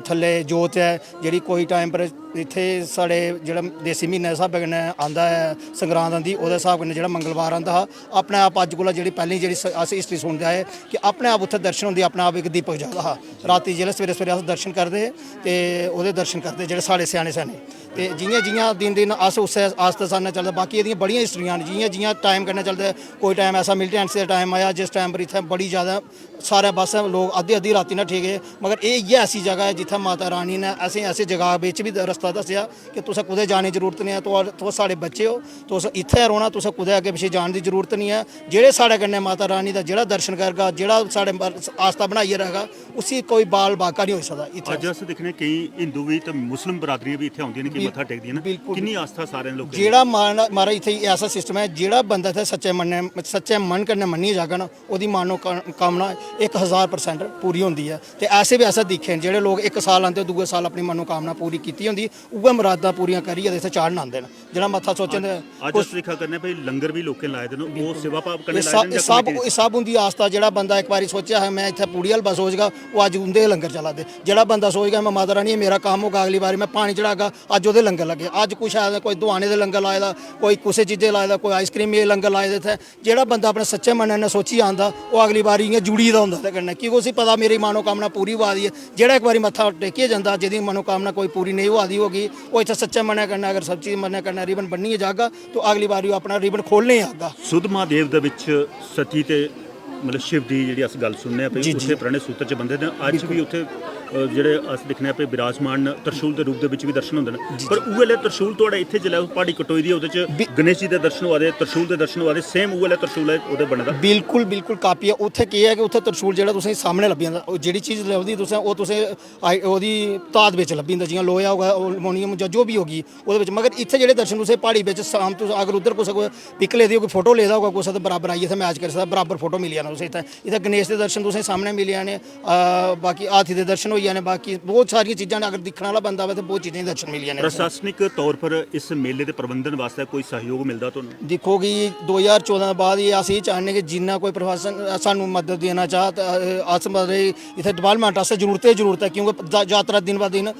थल्ले जोत है जेह्ड़ी कोई टाइम पर इत्थे साढ़े जेह्ड़ा देसी म्हीने दे स्हाबै कन्नै आंदा है संगरांद आंदी ओह्दे स्हाब कन्नै जेह्ड़ा मंगलवार आंदा हा अपने आप अज्ज कोला जेह्ड़ी पैह्ली जेह्ड़ी अस हिस्ट्री सुनदे आए कि अपने आप उत्थे दर्शन होंदे अपने आप एक दीपक जगदा हा राती जेल्लै सवेरे सवेरे अस दर्शन करदे ते ओह्दे दर्शन करदे जेह्ड़े साढ़े स्याने स्याने ते जियां जियां दिन दिन अस उस आस्ते साने चलदे बाकी एह्दियां बड़ियां हिस्ट्रियां न जियां जियां टाइम कन्नै चलदे कोई टाइम ऐसा मिलिटेंट्स दा टाइम आया जिस टाइम पर इत्थै बड़ी ज़्यादा सारे बस लोग अद्धी अद्धी राती ना ठीक है मगर ये इ'यै ऐसी जगह है जित्थै माता रानी ने असें ऐसी जगह बिच भी रस्ता दस्सेआ कि तुसें कुदै जाने दी जरूरत नहीं है तुस साढ़े बच्चे हो तुस इत्थै रौह्ना तुसें कुदै अग्गें पिच्छे जाने दी जरूरत नहीं है जेह्ड़े साढ़े कन्नै माता रानी दा जेह्ड़ा दर्शन करगा जेह्ड़ा साढ़े आस्था बनाइयै रखगा उसी कोई बाल बाका नहीं होई सकदा इत्थै ਅੱਜ ਅਸੀਂ ਦੇਖਨੇ ਕਈ ਹਿੰਦੂ ਵੀ ਤੇ ਮੁਸਲਿਮ ਬਰਾਦਰੀਆਂ ਵੀ ਇੱਥੇ ਆਉਂਦੀਆਂ ਨੇ ਕਿ ਮੱਥਾ ਟੇਕਦੀਆਂ ਨੇ ਕਿੰਨੀ ਆਸਥਾ ਸਾਰਿਆਂ ਲੋਕਾਂ ਦੀ ਜਿਹੜਾ ਮਾਰਾ ਇੱਥੇ ਐਸਾ ਸਿਸਟਮ ਹੈ ਜਿਹੜਾ ਬੰਦਾ ਇੱਥੇ ਸੱਚੇ ਮਨ ਕਰਨੇ ਮੰਨੀ ਜਾਗਾ ਨਾ ਉਹਦੀ ਮਾਨੋ ਕਾਮਨਾ 1000% ਪੂਰੀ ਹੁੰਦੀ ਹੈ ਤੇ ਐਸੇ ਵੀ ਐਸਾ ਦਿਖੇ ਜਿਹੜੇ ਲੋਕ ਇੱਕ ਸਾਲ ਆਉਂਦੇ ਦੂਏ ਸਾਲ ਆਪਣੀ ਮਨੋ ਕਾਮਨਾ ਪੂਰੀ ਕੀਤੀ ਹੁੰਦੀ ਉਹ ਮੁਰਾਦਾਂ ਪੂਰੀਆਂ ਕਰੀਏ ਇੱਥੇ ਚਾੜਨ ਆਉਂਦੇ ਨੇ ਜਿਹੜਾ ਮੱਥਾ ਸੋਚਦੇ ਅੱਜ ਅਸੀਂ ਦਿਖਾ ਕਰਨੇ ਭਈ ਲੰਗਰ ਵੀ ਲੋਕਾਂ ਲਾਏ ਦੇ ਨੇ ਉਹ ਸੇਵਾ ਭਾਵ ਕਰਨੇ ਇਹ ਸਭ ਹੁੰਦੀ ਆਸਥਾ ਜਿਹੜਾ ਬੰਦਾ ਇੱਕ ਵਾਰੀ ਸੋਚਿਆ ਹੈ ਮੈਂ ਇੱਥੇ ਪੂੜੀ ਹਲਵਾ ਸੋਚਗਾ ਉਹ ਅੱਜ ਉਹਦੇ ਲੰਗਰ ਚਲਾ ਦੇ ਜਿਹੜਾ ਬੰਦਾ ਸੋਚਗਾ ਮੈਂ ਮਾਤਾ ਰਾਣੀ ਮੇਰਾ ਕੰਮ ਹੋਗਾ ਅਗਲੀ ਵਾਰੀ ਮੈਂ ਪਾਣੀ ਚੜਾਗਾ ਅੱਜ ਉਹਦੇ ਲੰਗਰ ਲੱਗੇ ਅੱਜ ਕੁਛ ਹੈ ਕੋਈ ਦੁਆਨੇ ਦੇ ਲੰਗਰ ਲਾਏ ਦਾ ਕੋਈ ਕਿਸੇ ਚੀਜ਼ੇ ਲਾਏ ਦਾ ਕੋਈ ਆਈਸਕ੍ਰੀਮ ਇਹ ਲੰਗਰ ਲਾਏ ਦੇ ਇੱਥੇ ਜਿਹੜਾ ਬੰਦਾ ਆਪਣੇ ਸੱਚੇ ਮਨ ਨਾਲ ਸੋਚੀ ਆਂਦਾ ਉਹ ਅਗਲੀ ਵਾਰੀ ਇਂ ਜੁੜੀ ਦਾ ਹੁੰਦਾ ਤੇ ਕਰਨਾ ਕਿਉਂਕਿ ਉਸੇ ਪਤਾ ਮੇਰੀ ਮਨੋ ਕਾਮਨਾ ਪੂਰੀ ਹੋਆ ਦੀ ਹੈ ਜਿਹੜਾ ਇੱਕ ਵਾਰੀ ਮੱਥਾ ਟੇਕਿਆ ਜਾਂਦਾ ਜਿਹਦੀ ਮਨੋ ਕਾਮਨਾ ਕੋਈ ਪੂਰੀ ਨਹੀਂ ਹੋਆ ਦੀ ਹੋਗੀ ਉਹ ਇੱਥੇ ਸੱਚੇ ਮਨ ਕਰਨਾ ਅਗਰ ਸੱਚੀ ਮਨ ਕਰਨਾ ਰਿਬਨ ਬੰਨੀ ਜਾਗਾ ਤਾਂ ਅਗਲੀ ਵਾਰੀ ਉਹ ਆਪਣਾ ਰਿਬਨ ਖੋਲ੍ਹਣੇ ਆਗਾ ਸੁਧ ਮਹਾਦੇਵ ਦੇ ਵਿੱਚ ਸਤੀ ਤੇ ਮਤਲਬ ਸ਼ਿਵ ਦੀ ਜਿਹੜੀ ਅਸੀਂ ਗੱਲ ਸੁਣਨੇ ਆ ਪਈ ਉੱਥੇ ਪੁਰਾਣੇ ਸੂਤਰ 'ਚ ਬੰਦੇ ਨੇ ਅੱਜ ਵੀ ਉੱਥੇ ਜਿਹੜੇ ਅਸੀਂ ਦੇਖਨੇ ਆ ਪਏ ਵਿਰਾਜਮਾਨ ਤਰਸ਼ੂਲ ਦੇ ਰੂਪ ਦੇ ਵਿੱਚ ਵੀ ਦਰਸ਼ਨ ਹੁੰਦੇ ਨੇ ਪਰ ਉਹ ਵੇਲੇ ਤਰਸ਼ੂਲ ਤੁਹਾਡਾ ਇੱਥੇ ਜਿਹੜਾ ਪਹਾੜੀ ਕਟੋਈ ਦੀ ਉਹਦੇ 'ਚ ਗਣੇਸ਼ ਜੀ ਦੇ ਦਰਸ਼ਨ ਹੋਦੇ ਤਰਸ਼ੂਲ ਦੇ ਦਰਸ਼ਨ ਹੋਦੇ ਸੇਮ ਉਹ ਵੇਲੇ ਤਰਸ਼ੂਲ ਹੈ ਉਹਦੇ ਬਣਦਾ ਬਿਲਕੁਲ ਬਿਲਕੁਲ ਕਾਪੀ ਹੈ ਉੱਥੇ ਕੀ ਹੈ ਕਿ ਉੱਥੇ ਤਰਸ਼ੂਲ ਜਿਹੜਾ ਤੁਸੀਂ ਸਾਹਮਣੇ ਲੱਭੀ ਜਾਂਦਾ ਉਹ ਜਿਹੜੀ ਚੀਜ਼ ਲੱਭਦੀ ਤੁਸੀਂ ਉਹ ਤੁਸੀਂ ਉਹਦੀ ਤਾਦ ਵਿੱਚ ਲੱਭੀ ਜਾਂਦਾ ਜਿਵੇਂ ਲੋਹਾ ਹੋਗਾ ਅਲਮੋਨੀਅਮ ਜਾਂ ਜੋ ਵੀ ਹੋਗੀ ਉਹਦੇ ਵਿੱਚ ਮਗਰ ਇੱਥੇ ਜਿਹੜੇ ਦਰਸ਼ਨ ਤੁਸੀਂ ਪਹਾੜੀ ਵਿੱਚ ਸ਼ਾਮ ਤੋਂ ਅਗਰ ਉਧਰ ਕੋਈ ਪਿਕ ਲੈ ਦਿਓ ਕੋਈ ਫੋਟੋ ਲੈ ਦਾ ਹੋਗਾ ਕੋਈ ਤਾਂ ਬਰਾਬਰ ਆਈਏ ਇੱਥੇ ਮੈਚ ਕਰ ਸਕਦਾ ਬਰਾਬਰ ਫੋਟੋ ਮਿਲ ਜਾਣਾ ਤੁਸੀਂ ਇੱਥੇ ਗਣੇਸ਼ ਦੇ ਦਰਸ਼ਨ ਤੁਸੀਂ ਸਾਹਮਣੇ ਮਿਲ ਜਾਣੇ ਬਾਕੀ ਹਾਥੀ ਦੇ ਦਰਸ਼ਨ ਹੋਈ ਜਾਣੇ ਬਾਕੀ ਬਹੁਤ ਸਾਰੀਆਂ ਚੀਜ਼ਾਂ ਨੇ ਅਗਰ ਦੇਖਣ ਵਾਲਾ ਬੰਦਾ ਹੋਵੇ ਤਾਂ ਬਹੁਤ ਚੀਜ਼ਾਂ ਦੇ ਦਰਸ਼ਨ ਮਿਲ ਜਾਣੇ ਪ੍ਰਸ਼ਾਸਨਿਕ ਤੌਰ ਪਰ ਇਸ ਮੇਲੇ ਦੇ ਪ੍ਰਬੰਧਨ ਵਾਸਤੇ ਕੋਈ ਸਹਿਯੋਗ ਮਿਲਦਾ ਤੁਹਾਨੂੰ ਦੇਖੋ ਕਿ 2014 ਤੋਂ ਬਾਅਦ ਇਹ ਅਸੀਂ ਚਾਹੁੰਦੇ ਕਿ ਜਿੰਨਾ ਕੋਈ ਪ੍ਰਸ਼ਾਸਨ ਸਾਨੂੰ ਮਦਦ ਦੇਣਾ ਚਾਹ ਅਸ ਮਤਲਬ ਇੱਥੇ ਡਿਵੈਲਪਮੈਂਟ ਵਾਸਤੇ ਜ਼ਰੂਰਤ ਹੈ ਕਿਉਂਕਿ ਯਾਤਰਾ ਦਿਨ ਬ ਦਿਨ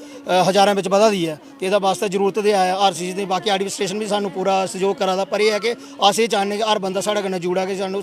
ਹਜ਼ਾਰਾਂ ਵਿੱਚ ਵਧਦੀ ਹੈ ਤੇ ਇਹਦਾ ਵਾਸਤੇ ਜ਼ਰੂਰਤ ਦੇ ਆਇਆ ਹਰ ਚੀਜ਼ ਦੀ ਬਾਕੀ ਐਡਮਿਨਿਸਟ੍ਰੇਸ਼ਨ ਵੀ ਸਾਨੂੰ ਪੂਰਾ ਸਹਿਯੋਗ ਕਰਾਦਾ ਪਰ ਇਹ ਹੈ ਕਿ ਅਸੀਂ ਚਾਹੁੰਦੇ ਕਿ ਹਰ ਬੰਦਾ ਸਾਡੇ ਨਾਲ ਜੁੜਾ ਕੇ ਸਾਨੂੰ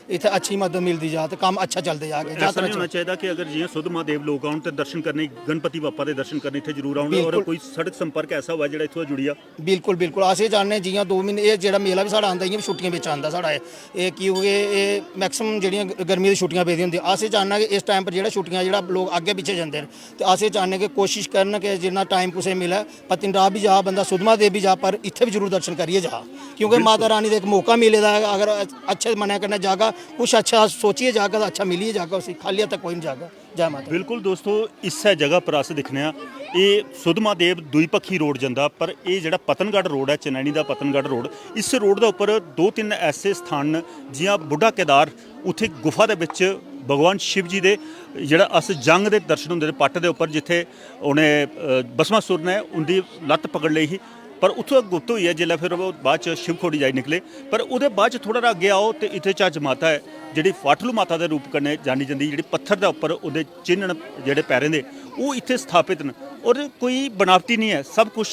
ਇੱਥੇ ਅੱਛੀ ਮਦਦ ਮਿਲਦੀ ਜਾ ਤੇ ਕੰਮ ਅੱਛਾ ਚੱਲਦੇ ਜਾ ਕੇ ਯਾਤਰਾ ਹੋਣਾ ਚਾਹੀਦਾ ਕਿ ਅਗਰ ਜਿਵੇਂ ਸੁਧ ਮਹਾਦੇਵ ਲੋਕ ਆਉਣ ਤੇ ਦਰਸ਼ਨ ਕਰਨੇ ਗਣਪਤੀ ਬਾਪਾ ਦੇ ਦਰਸ਼ਨ ਕਰਨੇ ਇੱਥੇ ਜ਼ਰੂਰ ਆਉਣ ਔਰ ਕੋਈ ਸੜਕ ਸੰਪਰਕ ਐਸਾ ਹੋਇਆ ਜਿਹੜਾ ਇੱਥੋਂ ਜੁੜਿਆ ਬਿਲਕੁਲ ਅਸੀਂ ਜਾਣਦੇ ਜਿਵੇਂ 2 ਮਹੀਨੇ ਇਹ ਜਿਹੜਾ ਮੇਲਾ ਵੀ ਸਾਡਾ ਆਉਂਦਾ ਹੀ ਛੁੱਟੀਆਂ ਵਿੱਚ ਆਉਂਦਾ ਸਾਡਾ ਇਹ ਕਿਉਂਕਿ ਇਹ ਮੈਕਸਿਮਮ ਜਿਹੜੀਆਂ ਗਰਮੀ ਦੀ ਛੁੱਟੀਆਂ ਪੈਦੀਆਂ ਹੁੰਦੀਆਂ ਅਸੀਂ ਚਾਹੁੰਦੇ ਕਿ ਇਸ ਟਾਈਮ ਪਰ ਜਿਹੜਾ ਛੁੱਟੀਆਂ ਜਿਹੜਾ ਲੋਕ ਅੱਗੇ ਪਿੱਛੇ ਜਾਂਦੇ ਨੇ ਤੇ ਅਸੀਂ ਚਾਹੁੰਦੇ ਕਿ ਕੋਸ਼ਿਸ਼ ਕਰਨ ਕਿ ਜਿੰਨਾ ਟਾਈਮ ਕੁਸੇ ਮਿਲੇ ਪਤਨੀਟਾਪ ਵੀ ਜਾ ਬੰਦਾ ਸੁਧ ਮਹਾਦੇਵ ਵੀ ਜਾ ਪਰ ਇੱਥੇ ਵੀ ਜ਼ਰੂਰ ਦਰਸ਼ਨ ਕਰੀਏ ਜਾ ਕਿਉਂਕਿ ਮਾਤਾ ਰਾਣੀ ਦਾ ਇੱਕ ਮੌਕਾ ਮਿਲੇਦਾ ਅਗਰ ਅੱਛੇ ਮਨਾ ਕਰਨਾ ਜਾਗਾ ਕੁਛ ਅੱਛਾ ਸੋਚੀਏ ਜਾਗਾ ਤਾਂ ਅੱਛਾ ਮਿਲੀਏ ਜਾਗਾ ਅਸੀਂ ਖਾਲੀ ਤੱਕ ਕੋਈ ਨਹੀਂ ਜਾਗਾ ਜੈ ਮਾਤਾ ਬਿਲਕੁਲ ਦੋਸਤੋ ਇਸੇ ਜਗ੍ਹਾ ਪਰ ਅਸੀਂ ਦਿਖਨੇ ਆ ਇਹ ਸੁਧ ਮਹਾਦੇਵ ਦੁਈਪੱਖੀ ਰੋਡ ਜਾਂਦਾ ਪਰ ਇਹ ਜਿਹੜਾ ਪਤਨਗੜ੍ਹ ਰੋਡ ਹੈ ਚਨੈਣੀ ਦਾ ਪਤਨਗੜ੍ਹ ਰੋਡ ਇਸ ਰੋਡ ਦੇ ਉੱਪਰ 2-3 ਐਸੇ ਸਥਾਨ ਜਿਵੇਂ ਬੁੱਢਾ ਕੇਦਾਰ ਉੱਥੇ ਗੁਫਾ ਦੇ ਵਿੱਚ ਭਗਵਾਨ ਸ਼ਿਵ ਜੀ ਦੇ ਜਿਹੜਾ ਅਸ ਜੰਗ ਦੇ ਦਰਸ਼ਨ ਹੁੰਦੇ ਨੇ ਪੱਟ ਦੇ ਉੱਪਰ ਜਿੱਥੇ ਉਹਨੇ ਬਸਮਾਸੁਰ ਨੇ ਉਹਦੀ ਲੱਤ ਪਕੜ ਲਈ ਸੀ ਪਰ ਉੱਥੋਂ ਗੁੱਤ ਹੋਈ ਹੈ ਜਿੱਲਾ ਫਿਰ ਉਹ ਬਾਅਦ 'ਚ ਸ਼ਿਵ ਖੋੜੀ ਜਾਈ ਨਿਕਲੇ ਪਰ ਉਹਦੇ ਬਾਅਦ 'ਚ ਥੋੜ੍ਹਾ ਜਿਹਾ ਅੱਗੇ ਆਓ ਤੇ ਇੱਥੇ ਚੱਜ ਮਾਤਾ ਹੈ ਜਿਹੜੀ ਫਾਟਲੂ ਮਾਤਾ ਦੇ ਰੂਪ ਕਨੇ ਜਾਣੀ ਜਾਂਦੀ ਜਿਹੜੀ ਪੱਥਰ ਦੇ ਉੱਪਰ ਉਹਦੇ ਚਿੰਨ੍ਹ ਜਿਹੜੇ ਪੈਰਾਂ ਦੇ ਉਹ ਇੱਥੇ ਸਥਾਪਿਤ ਨੇ ਔਰ ਕੋਈ ਬਣਾਵਟੀ ਨਹੀਂ ਹੈ ਸਭ ਕੁਝ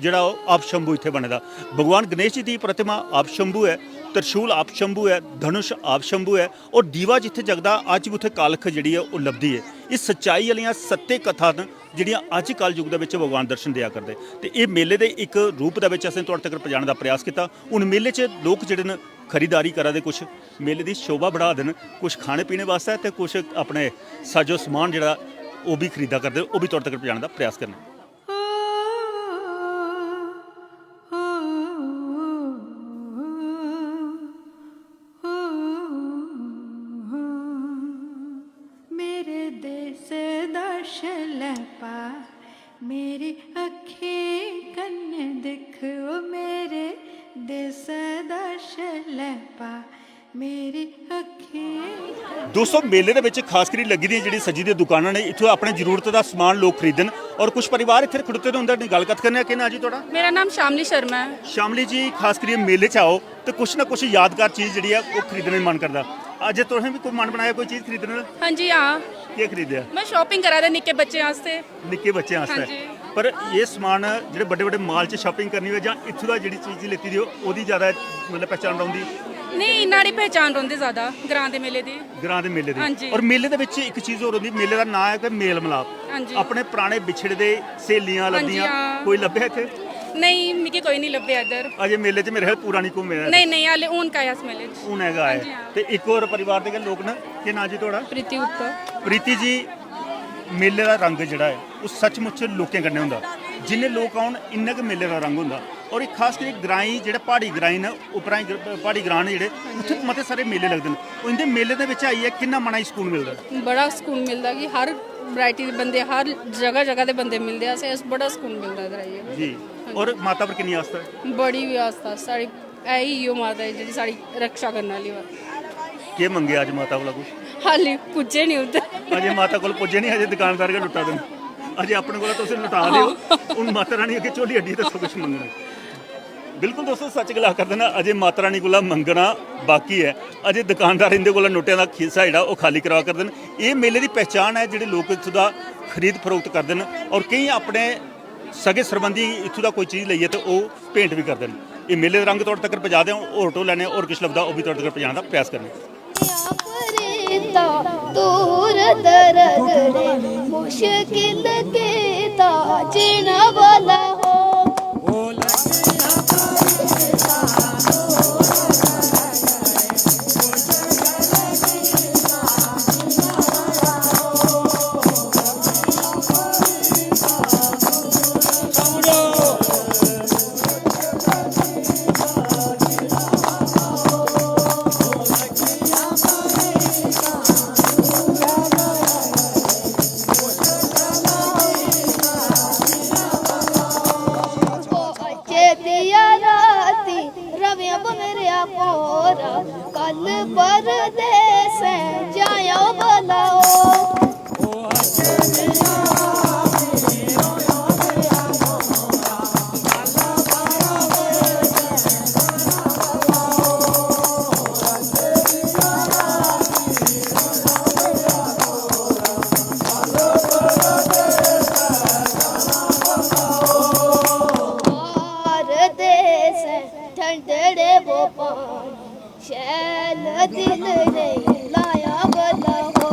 ਜਿਹੜਾ ਉਹ ਆਪ ਸ਼ੰਭੂ ਇੱਥੇ ਬਣਦਾ ਭਗਵਾਨ ਗਣੇਸ਼ ਜੀ ਦੀ ਪ੍ਰਤਿਮਾ ਆਪ ਸ਼ੰਭੂ ਹੈ ਤਰਸ਼ੂਲ ਆਪ ਸ਼ੰਭੂ ਹੈ, ਧਨੁਸ਼ ਆਪ ਸ਼ੰਭੂ ਹੈ, ਔਰ ਦੀਵਾ ਜਿੱਥੇ ਜਗਦਾ ਅੱਜ ਵੀ ਉੱਥੇ ਕਾਲਖ ਜਿਹੜੀ ਹੈ ਉਹ ਲੱਭਦੀ ਹੈ। ਇਹ ਸੱਚਾਈ ਵਾਲੀਆਂ ਸੱਤੇ ਕਥਾ ਨੇ ਜਿਹੜੀਆਂ ਅੱਜ ਕੱਲ੍ਹ ਯੁੱਗ ਦੇ ਵਿੱਚ ਭਗਵਾਨ ਦਰਸ਼ਨ ਦਿਆ ਕਰਦੇ, ਤੇ ਇਹ ਮੇਲੇ ਦੇ ਇੱਕ ਰੂਪ ਦੇ ਵਿੱਚ ਅਸੀਂ ਤੁਹਾਡੇ ਤੱਕ ਪਹੁੰਚਾਉਣ ਦਾ ਪ੍ਰਯਾਸ ਕੀਤਾ। ਹੁਣ ਮੇਲੇ 'ਚ ਲੋਕ ਜਿਹੜੇ ਨੇ ਖਰੀਦਾਰੀ ਕਰਾ ਦੇ, ਕੁਛ ਮੇਲੇ ਦੀ ਸ਼ੋਭਾ ਵਧਾ ਦੇਣ, ਕੁਛ ਖਾਣੇ ਪੀਣੇ ਵਾਸਤੇ ਤੇ ਕੁਛ ਆਪਣੇ ਸਾਜੋ ਸਮਾਨ ਜਿਹੜਾ ਉਹ ਵੀ ਖਰੀਦਾ ਕਰਦੇ, ਉਹ ਵੀ ਤੁਹਾਡੇ ਤੱਕ ਪਹੁੰਚਾਉਣ ਦਾ ਪ੍ਰਯਾਸ ਕਰਨਾ। मेरे देश दर्शन पा मेरी अखी कन्ने दिखो मेरे देश दर्शन पा मेरी अखी। ਦੋਸਤੋ ਮੇਲੇ ਦੇ ਵਿੱਚ ਖਾਸ ਕਰੀ ਲੱਗੀ ਦੀਆਂ ਜਿਹੜੀ ਸੱਜੀ ਦੀਆਂ ਦੁਕਾਨਾਂ ਨੇ, ਇੱਥੋਂ ਆਪਣੇ ਜ਼ਰੂਰਤ ਦਾ ਸਮਾਨ ਲੋਕ ਖਰੀਦਣ, ਔਰ ਕੁਝ ਪਰਿਵਾਰ ਇੱਥੇ ਖੜੋਤੇ ਨੇ ਹੁੰਦੇ ਨੇ। ਗੱਲਬਾਤ ਕਰਨੇ ਆ ਕਿ ਨਾ ਜੀ ਤੁਹਾਡਾ? मेरा नाम शामली शर्मा है। ਸ਼ਾਮਲੀ ਜੀ, ਖਾਸ ਕਰੀ ਮੇਲੇ 'ਚ ਆਓ ਤੇ ਕੁਛ ਨਾ ਕੁਛ ਯਾਦਗਾਰ ਚੀਜ਼ ਜਿਹੜੀ ਆ ਉਹ ਖਰੀਦਣ ਦਾ ਮਨ ਕਰਦਾ। ਅੱਜ ਤੁਸੀਂ ਵੀ ਕੋਈ ਮਨ ਬਣਾਇਆ ਕੋਈ ਚੀਜ਼ ਖਰੀਦਣ ਦਾ? हाँ जी हाँ, ਕੀ ਖਰੀਦਿਆ? मैं शॉपिंग करा था निक्के बच्चे वास्ते। ਨਿੱਕੇ ਬੱਚਿਆਂ ਵਾਸਤੇ। ਹਾਂਜੀ। ਪਰ ਇਹ ਸਮਾਨ ਜਿਹੜੇ ਵੱਡੇ ਵੱਡੇ ਮਾਲ 'ਚ ਸ਼ਾਪਿੰਗ ਕਰਨੀ ਹੋਵੇ ਜਾਂ ਇੱਥੋਂ ਦਾ ਜਿਹੜੀ ਚੀਜ਼ ਲੈਤੀ ਦੀ ਉਹਦੀ ਜ਼ਿਆਦਾ ਮਤਲਬ ਪਹਿਚਾਣ ਰਹੂੰਦੀ नहीं इन्ना नहीं पहचान रौंदे ज्यादा ग्रां दे मेले दी। ਗਰਾਂ ਦੇ ਮੇਲੇ ਦੀ। ਹਾਂਜੀ। ਔਰ ਮੇਲੇ ਦੇ ਵਿੱਚ ਇੱਕ ਚੀਜ਼ ਹੋਰ ਹੁੰਦੀ, ਮੇਲੇ ਦਾ ਨਾਂ ਹੈ ਕਿ ਮੇਲ ਮਿਲਾਪ। ਹਾਂਜੀ। ਆਪਣੇ ਪੁਰਾਣੇ ਵਿਛੜੇ ਦੇ ਸਹੇਲੀਆਂ ਹਾਂਜੀ, ਲੱਦੀਆਂ ਹਾਂ। ਕੋਈ ਲੱਭਿਆ ਇੱਥੇ? नहीं मिकी कोई नहीं लभ्या इधर। ਅਜੇ ਮੇਲੇ 'ਚ ਮੇਰੇ ਖਿਆਲ ਪੂਰਾ ਨਹੀਂ ਘੁੰਮਿਆ। नहीं नहीं हाले ऊन का इस मेले च। ਹੁਣ ਹੈਗਾ ਹਾਂਜੀ, ਹੈ। ਹਾਂ। ਤੇ ਇੱਕ ਹੋਰ ਪਰਿਵਾਰ ਦੇ ਲੋਕ ਨੇ, ਕਿ ਨਾਂ ਜੀ ਤੁਹਾਡਾ? प्रीति उत्तर। ਪ੍ਰੀਤੀ ਜੀ, ਮੇਲੇ ਦਾ ਰੰਗ ਜਿਹੜਾ ਹੈ ਉਹ ਸੱਚਮੁੱਚ ਲੋਕਾਂ ਕੰਨੇ ਹੁੰਦਾ। ਜਿੰਨੇ ਲੋਕ ਆਉਣ ਇੰਨਾ ਕੁ ਮੇਲੇ ਦਾ ਰੰਗ ਹੁੰਦਾ। ਔਰ ਇੱਕ ਖਾਸ ਕਰਕੇ ਗਰਾਈ ਜਿਹੜੇ ਪਹਾੜੀ ਗਰਾਈ ਨੇ, ਉਪਰਾਂ ਪਹਾੜੀ ਗਰਾਂ ਨੇ ਜਿਹੜੇ, ਉੱਥੇ ਮਤੇ ਸਾਰੇ ਮੇਲੇ ਲੱਗਦੇ ਨੇ। ਉਹ ਇਹਦੇ ਮੇਲੇ ਦੇ ਵਿੱਚ ਆਈ ਹੈ, ਕਿੰਨਾ ਮਨਾ ਹੀ ਸਕੂਨ ਮਿਲਦਾ। बड़ा सुकून मिलता कि हर वैरायटी दे बंदे हर जगह जगह दे बंदे मिलते हैं। असें बड़ा सुकून मिलता इधर आइए। ਜੀ। ਔਰ ਮਾਤਾ ਪਰ ਕਿੰਨੀ ਆਸਥਾ ਹੈ? बड़ी भी आस्था साड़ी ऐही यो माता है जेह्ड़ी साड़ी रक्षा करने वाली बात। ਕੀ ਮੰਗਿਆ ਅੱਜ ਮਾਤਾ ਕੋਲ ਕੁਛ? हाले पुज्जे नहीं उधर। ਅਜੇ ਮਾਤਾ ਕੋਲ ਪੁੱਜੇ ਨਹੀਂ, ਅਜੇ ਦੁਕਾਨਦਾਰ ਕੇ ਲੁੱਟਾ ਦੇਣ। ਅਜੇ ਆਪਣੇ ਕੋਲ ਤੁਸੀਂ ਲੁਟਾ ਲਿਓ। ਹੁਣ ਮਾਤਾ ਰਾਣੀ ਅੱਗੇ ਝੋਲੀ ਅੱਡੀ ਦੱਸੋ ਕੁਛ ਮੰਗਣਾ। ਬਿਲਕੁਲ ਦੋਸਤੋ, ਸੱਚ ਗਲਾ ਕਰ ਦੇਣਾ, ਅਜੇ ਮਾਤਾ ਰਾਣੀ ਕੋਲ ਮੰਗਣਾ ਬਾਕੀ ਹੈ। ਅਜੇ ਦੁਕਾਨਦਾਰ ਇਹਦੇ ਕੋਲ ਨੋਟਿਆਂ ਦਾ ਖੀਸਾ ਜਿਹੜਾ ਉਹ ਖਾਲੀ ਕਰਵਾ ਕਰ ਦੇਣ। ਇਹ ਮੇਲੇ ਦੀ ਪਹਿਚਾਣ ਹੈ, ਜਿਹੜੇ ਲੋਕ ਇੱਥੋਂ ਦਾ ਖਰੀਦ ਫਰੋਖਤ ਕਰਦੇ ਨੇ, ਔਰ ਕਈ ਆਪਣੇ ਸਗੇ ਸਰਬੰਧੀ ਇੱਥੋਂ ਦਾ ਕੋਈ ਚੀਜ਼ ਲਈਏ ਤਾਂ ਉਹ ਭੇਂਟ ਵੀ ਕਰਦੇ ਨੇ। ਇਹ ਮੇਲੇ ਦੇ ਰੰਗ ਤੁਹਾਡੇ ਤੱਕ ਪਹੁੰਚਾ ਦਿਆਂ। ਹੋਰ ਟੋ ਲੈਣੇ, ਹੋਰ ਕੁਛ ਲੱਭਦਾ ਉਹ ਵੀ ਤੁਹਾਡੇ ਤੱਕ ਪਹੁੰਚਾਉਣ ਦਾ ਪ੍ਰਯਾਸ ਕਰਨਾ। दूर दरगड़े मुश्किल के ताजिन वाला हो। कल परदेस जायो भलाओ। ठंडड़े वो पानी शैल दिल रे लाया भला हो।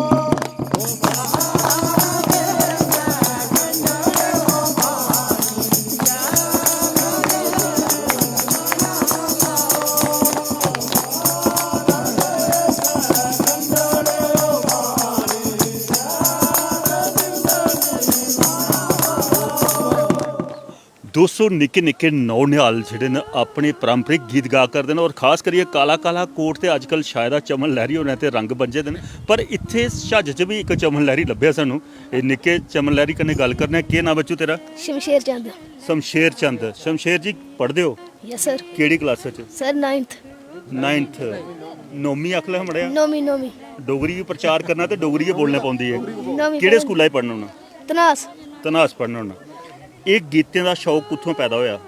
दोस्तों, निक्के निक्के नौ निहाल ਜਿਹੜੇ ਨੇ ਆਪਣੇ ਪਾਰੰਪਰਿਕ ਗੀਤ ਗਾ ਕਰਦੇ ਨੇ, ਔਰ ਖਾਸ ਕਰੀਏ ਕਾਲਾ ਕਾਲਾ ਕੋਟ ਤੇ ਅੱਜ ਕੱਲ੍ਹ ਸ਼ਾਇਦ ਚਮਨ ਲਹਿਰੀ ਹੋਣਾ ਤੇ ਰੰਗ ਬੰਜੇ ਦੇ ਨੇ। ਪਰ ਇੱਥੇ ਛੱਜ 'ਚ ਵੀ ਇੱਕ ਚਮਨ ਲਹਿਰੀ ਲੱਭਿਆ ਸਾਨੂੰ। ਇਹ ਨਿੱਕੇ ਚਮਨ ਲਹਿਰੀ ਕਨੇ ਗੱਲ ਕਰਨੇ ਆ। ਕੀ ਨਾਮ ਬੱਚੂ ਤੇਰਾ? शमशेर चंद। ਸ਼ਮਸ਼ੇਰ ਚੰਦ। ਸ਼ਮਸ਼ੇਰ ਜੀ ਪੜ੍ਹਦੇ ਹੋ? Yes sir. ਕਿਹੜੀ ਕਲਾਸ 'ਚ? Sir 9th। 9th। ਨੌਵੀਂ ਅਕਲ ਹਮੜਿਆ। नौवीं। ਡੋਗਰੀ ਵੀ ਪ੍ਰਚਾਰ ਕਰਨਾ ਤੇ ਡੋਗਰੀ ਹੀ ਬੋਲਣਾ ਪਾਉਂਦੀ ਹੈ। नौवीं ਕਿਹੜੇ ਸਕੂਲਾਂ 'ਚ ਪੜ੍ਹਨਾ ਹੋਣਾ? तनास। ਤਨਾਸ ਪੜ੍ਹਨਾ ਹੋਣਾ। ਇਹ ਗੀਤਾਂ ਦਾ ਸ਼ੌਕ ਕਿੱਥੋਂ ਪੈਦਾ ਹੋਇਆ?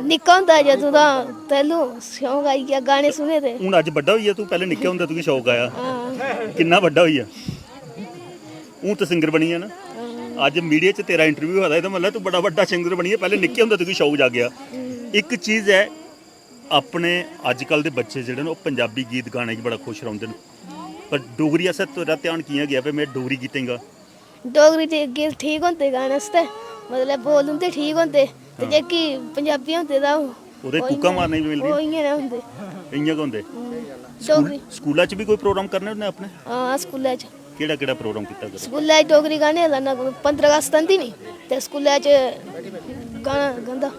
निक्का होंदा जदों दा पहलू शौक आई गया, गाने सुने थे। ਹੁਣ ਅੱਜ ਵੱਡਾ ਹੋਈਆ ਤੂੰ, ਪਹਿਲੇ ਨਿੱਕੇ ਹੁੰਦਾ ਤੂੰ ਕੀ ਸ਼ੌਕ ਆਇਆ? ਕਿੰਨਾ ਵੱਡਾ ਹੋਈਆ? ਹੁਣ ਤਾਂ ਸਿੰਗਰ ਬਣੀ ਆ ਨਾ। ਅੱਜ ਮੀਡੀਆ 'ਚ ਤੇਰਾ ਇੰਟਰਵਿਊ ਹੋਦਾ, ਇਹਦਾ ਮਤਲਬ ਤੂੰ ਬੜਾ ਵੱਡਾ ਸਿੰਗਰ ਬਣੀ ਹੈ। ਪਹਿਲੇ ਨਿੱਕੇ ਹੁੰਦਾ ਤੂੰ ਕੀ ਸ਼ੌਕ ਜਾਗਿਆ। ਇੱਕ ਚੀਜ਼ ਹੈ, ਆਪਣੇ ਅੱਜ ਕੱਲ ਦੇ ਬੱਚੇ ਜਿਹੜੇ ਨੇ ਉਹ ਪੰਜਾਬੀ गीत गाने च बड़ा खुश रौंह्दे न पर डोगरी आस्तै तेरा ध्यान कि'यां गया भाई में डोगरी गीतें गा डोगरी ते गीत ठीक होंदे गाने आस्तै मतलब बोल उंदे ठीक होंदे ते जेह्की पंजाबी होंदे तां ओह्दे कूकां मारने गी मिलदी ओह् इ'यां ने होंदे इ'यां गै होंदे डोगरी स्कूला च भी कोई प्रोग्राम करने होन्ने अपने हां स्कूलै च केह्ड़ा प्रोग्राम कीता करो स्कूलै च डोगरी गाने लाना 15 अगस्त आंदी नी ते स्कूलै च गाना गांदा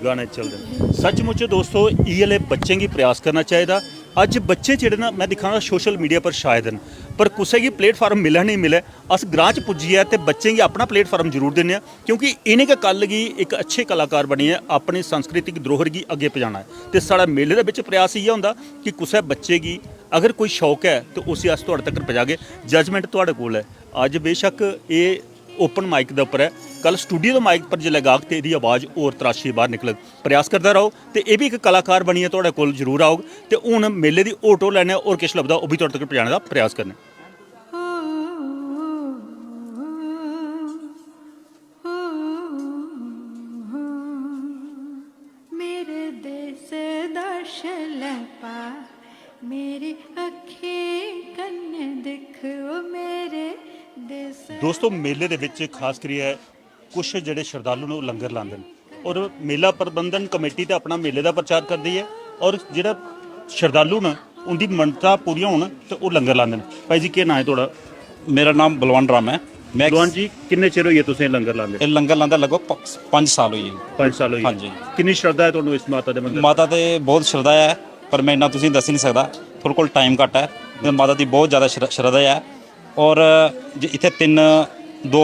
गाने चलदे न। सचमुच दोस्तों इ'यै बच्चें गी प्रयास करना चाहिदा। अज्ज बच्चे जेह्ड़े ना मैं दिक्खा ना सोशल मीडिया पर शायद न पर कुसै गी प्लेटफार्म मिलै नहीं मिलै अस ग्रां च पुज्जियै ते बच्चें गी अपना प्लेटफार्म जरूर दिन्ने आं क्योंकि इ'नें गै कल गी इक अच्छे कलाकार बनियै अपनी सांस्कृतिक धरोहर गी अग्गे पजाना है ते साढ़ा मेले दे बिच प्रयास इ'यै होंदा कि कुसै बच्चे गी अगर कोई शौक है तो उसी अस तुहाड़े तक पजागे जजमेंट तुहाड़े कोल है। अज्ज बेशक एह् ओपन माइक दे उप्पर है कल स्टूडियो दे माइक पर जिसलै गाग ते एह्दी आवाज़ होर तराशी बाहर निकलग प्रयास करदा रहो ते एह् भी इक कलाकार बनियै तुहाड़े कोल जरूर आओग ते हून मेले दी होर टो लैने होर किश लभदा ओह् भी तुहाड़े तक पजाने दा प्रयास करने। मेरे देश दर्शन पा मेरी अखीं कन्ने दिख ओ मेरे देश दोस्तों मेले दे विच खास करियै कुछ जेह्ड़े श्रद्धालु ने लंगर लांदे न और मेला प्रबंधन कमेटी ते अपना मेले दा प्रचार करदी है और जेह्ड़ा श्रद्धालु न उंदी मन्नतां पूरियां होन ते ओह् लंगर लांदे न। भाई जी केह् नाम है थोड़ा? मेरा नाम बलवान राम है। मैं भगवान जी किन्ने चिर होइए तुसें लंगर लांदे? ਇਹ ਲੰਗਰ ਲਾਂਦਾ लगभग 5 साल ਹੋਈ ਹੈ। 5 साल होइए। हाँ जी। किन्नी श्रद्धा है तुहानू इस माता दे मंदर? ਮਾਤਾ ਤੇ ਬਹੁਤ ਸ਼ਰਧਾ ਹੈ ਪਰ ਮੈਂ ਇੰਨਾ ਤੁਸੀਂ ਦੱਸ ਨਹੀਂ ਸਕਦਾ ਤੁਹਾਡੇ ਕੋਲ ਟਾਈਮ ਘੱਟ ਹੈ ਤੇ ਮਾਤਾ ਦੀ ਬਹੁਤ ਜ਼ਿਆਦਾ ਸ਼ਰਧਾ ਹੈ ਔਰ ਇੱਥੇ 2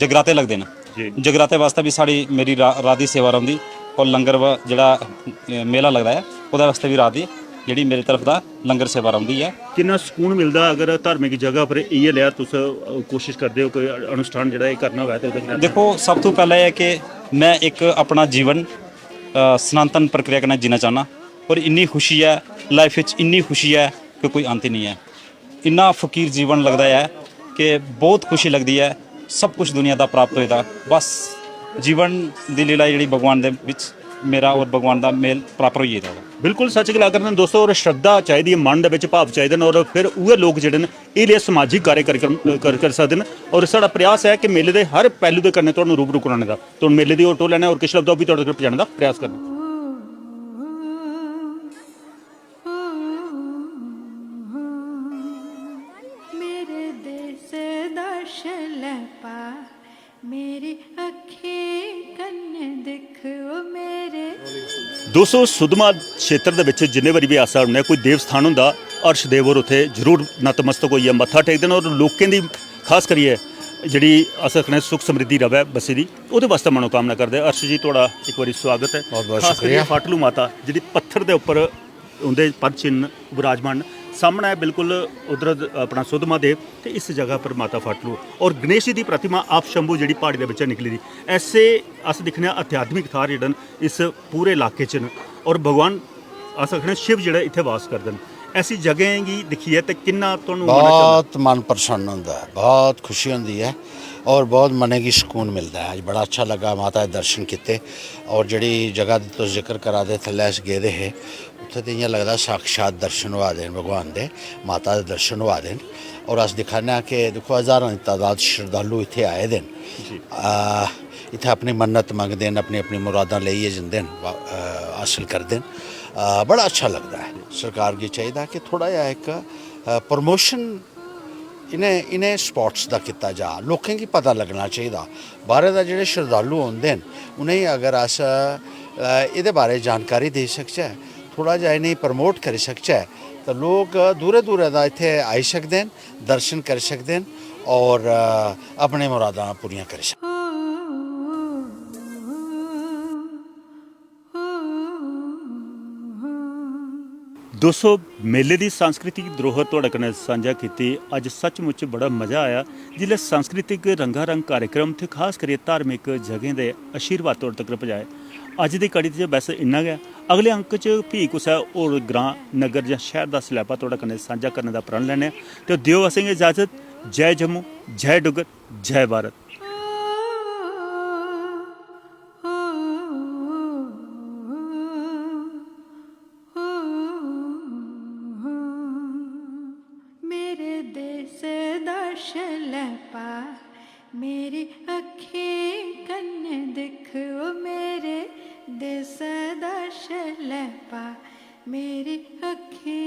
ਜਗਰਾਤੇ ਲੱਗਦੇ ਨੇ ਜੀ। ਜਗਰਾਤੇ ਵਾਸਤੇ ਵੀ ਸਾਡੀ ਮੇਰੀ ਰਾਤ ਦੀ ਸੇਵਾ ਰਹਿੰਦੀ ਔਰ ਲੰਗਰ ਜਿਹੜਾ ਮੇਲਾ ਲੱਗਦਾ ਹੈ ਉਹਦੇ ਵਾਸਤੇ ਵੀ ਰਾਤ ਦੀ ਜਿਹੜੀ ਮੇਰੀ ਤਰਫ ਦਾ ਲੰਗਰ ਸੇਵਾ ਰਹਿੰਦੀ ਹੈ। किन्ना सुकून मिलदा अगर धार्मिक जगह पर इ'यै लिया तुस कोशिश करदे हो कोई अनुष्ठान जेह्ड़ा एह् करना होऐ ते ओह्दे कन्नै? देखो सब तो पहले है कि मैं एक अपना जीवन सनातन प्रक्रिया कन्नै जीना चाहना और इन्नी खुशी है लाइफ विच इन्नी खुशी है कि कोई अंत ही नहीं है। इन्ना फकीर जीवन लगता है कि बहुत खुशी लगती है सब कुछ दुनिया का प्राप्त होएगा बस जीवन दी लीला जी भगवान दे विच मेरा और भगवान का मेल प्राप्त होई जाएगा। बिल्कुल सच गल करना दोस्तों और श्रद्धा चाहिए मन के भाव चाहिए और फिर उहे लोग जेह्ड़े न एह् लिए समाजिक कार्यक्रम कर सकते हैं और साड़ा प्रयास है कि मेले के हर पहलू के कन्नै तुहानू रूबरू कराने का तो मेले की ऑटो लैना और किश लभदा ओह् भी तुहाडे तक पजाने का प्रयास करना। मेरे देश दर्शन पा मेरी अखीं कन्ने दिख ओ मेरे दोस्तों सुधमा क्षेत्र के विच जिन्ने बारी भी अस आने कोई देव स्थान होंदा अर्शदेव होर उत्थे जरूर नतमस्तक होइयै मत्था टेकदे न और लोकें दी खास करियै जिहड़ी अस आखने सुख समृद्धि रवै बस्सी दी ओह्दे वास्ते मनोकामना करदे। अर्श जी थोड़ा एक बारी स्वागत है। बहुत खास करियै फाटलू माता जिहड़ी पत्थर दे उप्पर उंदे पद चिन्ह विराजमान सामने है बिल्कुल उधर अपना सुधमा देव ते इस जगह पर माता फाटलू और गणेश जी की प्रतिमा आप शंभू जी पहाड़ी के बच्चे निकली दी ऐसे अस दिखने आध्यात्मिक थार जेह्ड़े इस पूरे इलाके च न और भगवान अस आखने शिव जेह्ड़े इत्थे वास करदे न ऐसी जगह गी दिखिए ते किन्ना तुहानू बहुत मन प्रसन्न होंदा है बहुत खुशी होंदी है और बहुत मने की सुकून मिलता है। अज बड़ा अच्छा लगा माता दे दर्शन किते और जिहड़ी जगह दी तुस जिक्र करा दे थल्ले अस गेदे हे उत्थे ते इ'यां लगदा साक्षात दर्शन होआ दे भगवान दे माता दे दर्शन होआ दे और अस दिक्खने कि देखो हज़ारां दी तादाद श्रद्धालु इत्थे आए दे इत्थे अपनी मन्नत मंगदे न अपनी अपनी मुरादां लेइयै जंदे न हासिल करदे न बड़ा अच्छा लगता है। सरकार गी चाहिदा कि थोड़ा जिहा इक प्रमोशन इन्हें स्पॉट्स का किया जा लोकें की पता लगना चाहिए बाहर दा जेह्ड़े श्रद्धालु होंदे न उनेंगी अगर अस एह्दे बारे जानकारी दे सकचै थोड़ा जिहा इनेंगी प्रमोट करी सकचै तो लोग दूरे दूरे दा इत्थे आई सकदे न दर्शन करी सकदे न और अपने मुरादां पूरियां करी सकदे न। दोस्तों मेले की सांस्कृतिक धरोहर तुहाडे कन्नै सांझा कीती अज सचमुच बड़ा मज़ा आया जिसलै सांस्कृतिक रंगारंग कार्यक्रम ते खास करियै धार्मिक जगहें दे आशीर्वाद तुहाडे तक पजाए। अज दी कड़ी च बस इन्ना गै अगले अंक च भी कुसै होर ग्रां नगर जां शहर दा सलैपा तुहाडे कन्नै सांझा करने दा प्रण लैने ते दिओ असेंगी इजाजत। जय जम्मू जय डुग्गर जय भारत। अखी कन्ने दिख ओ मेरे देश दा शलैपा मेरी अखी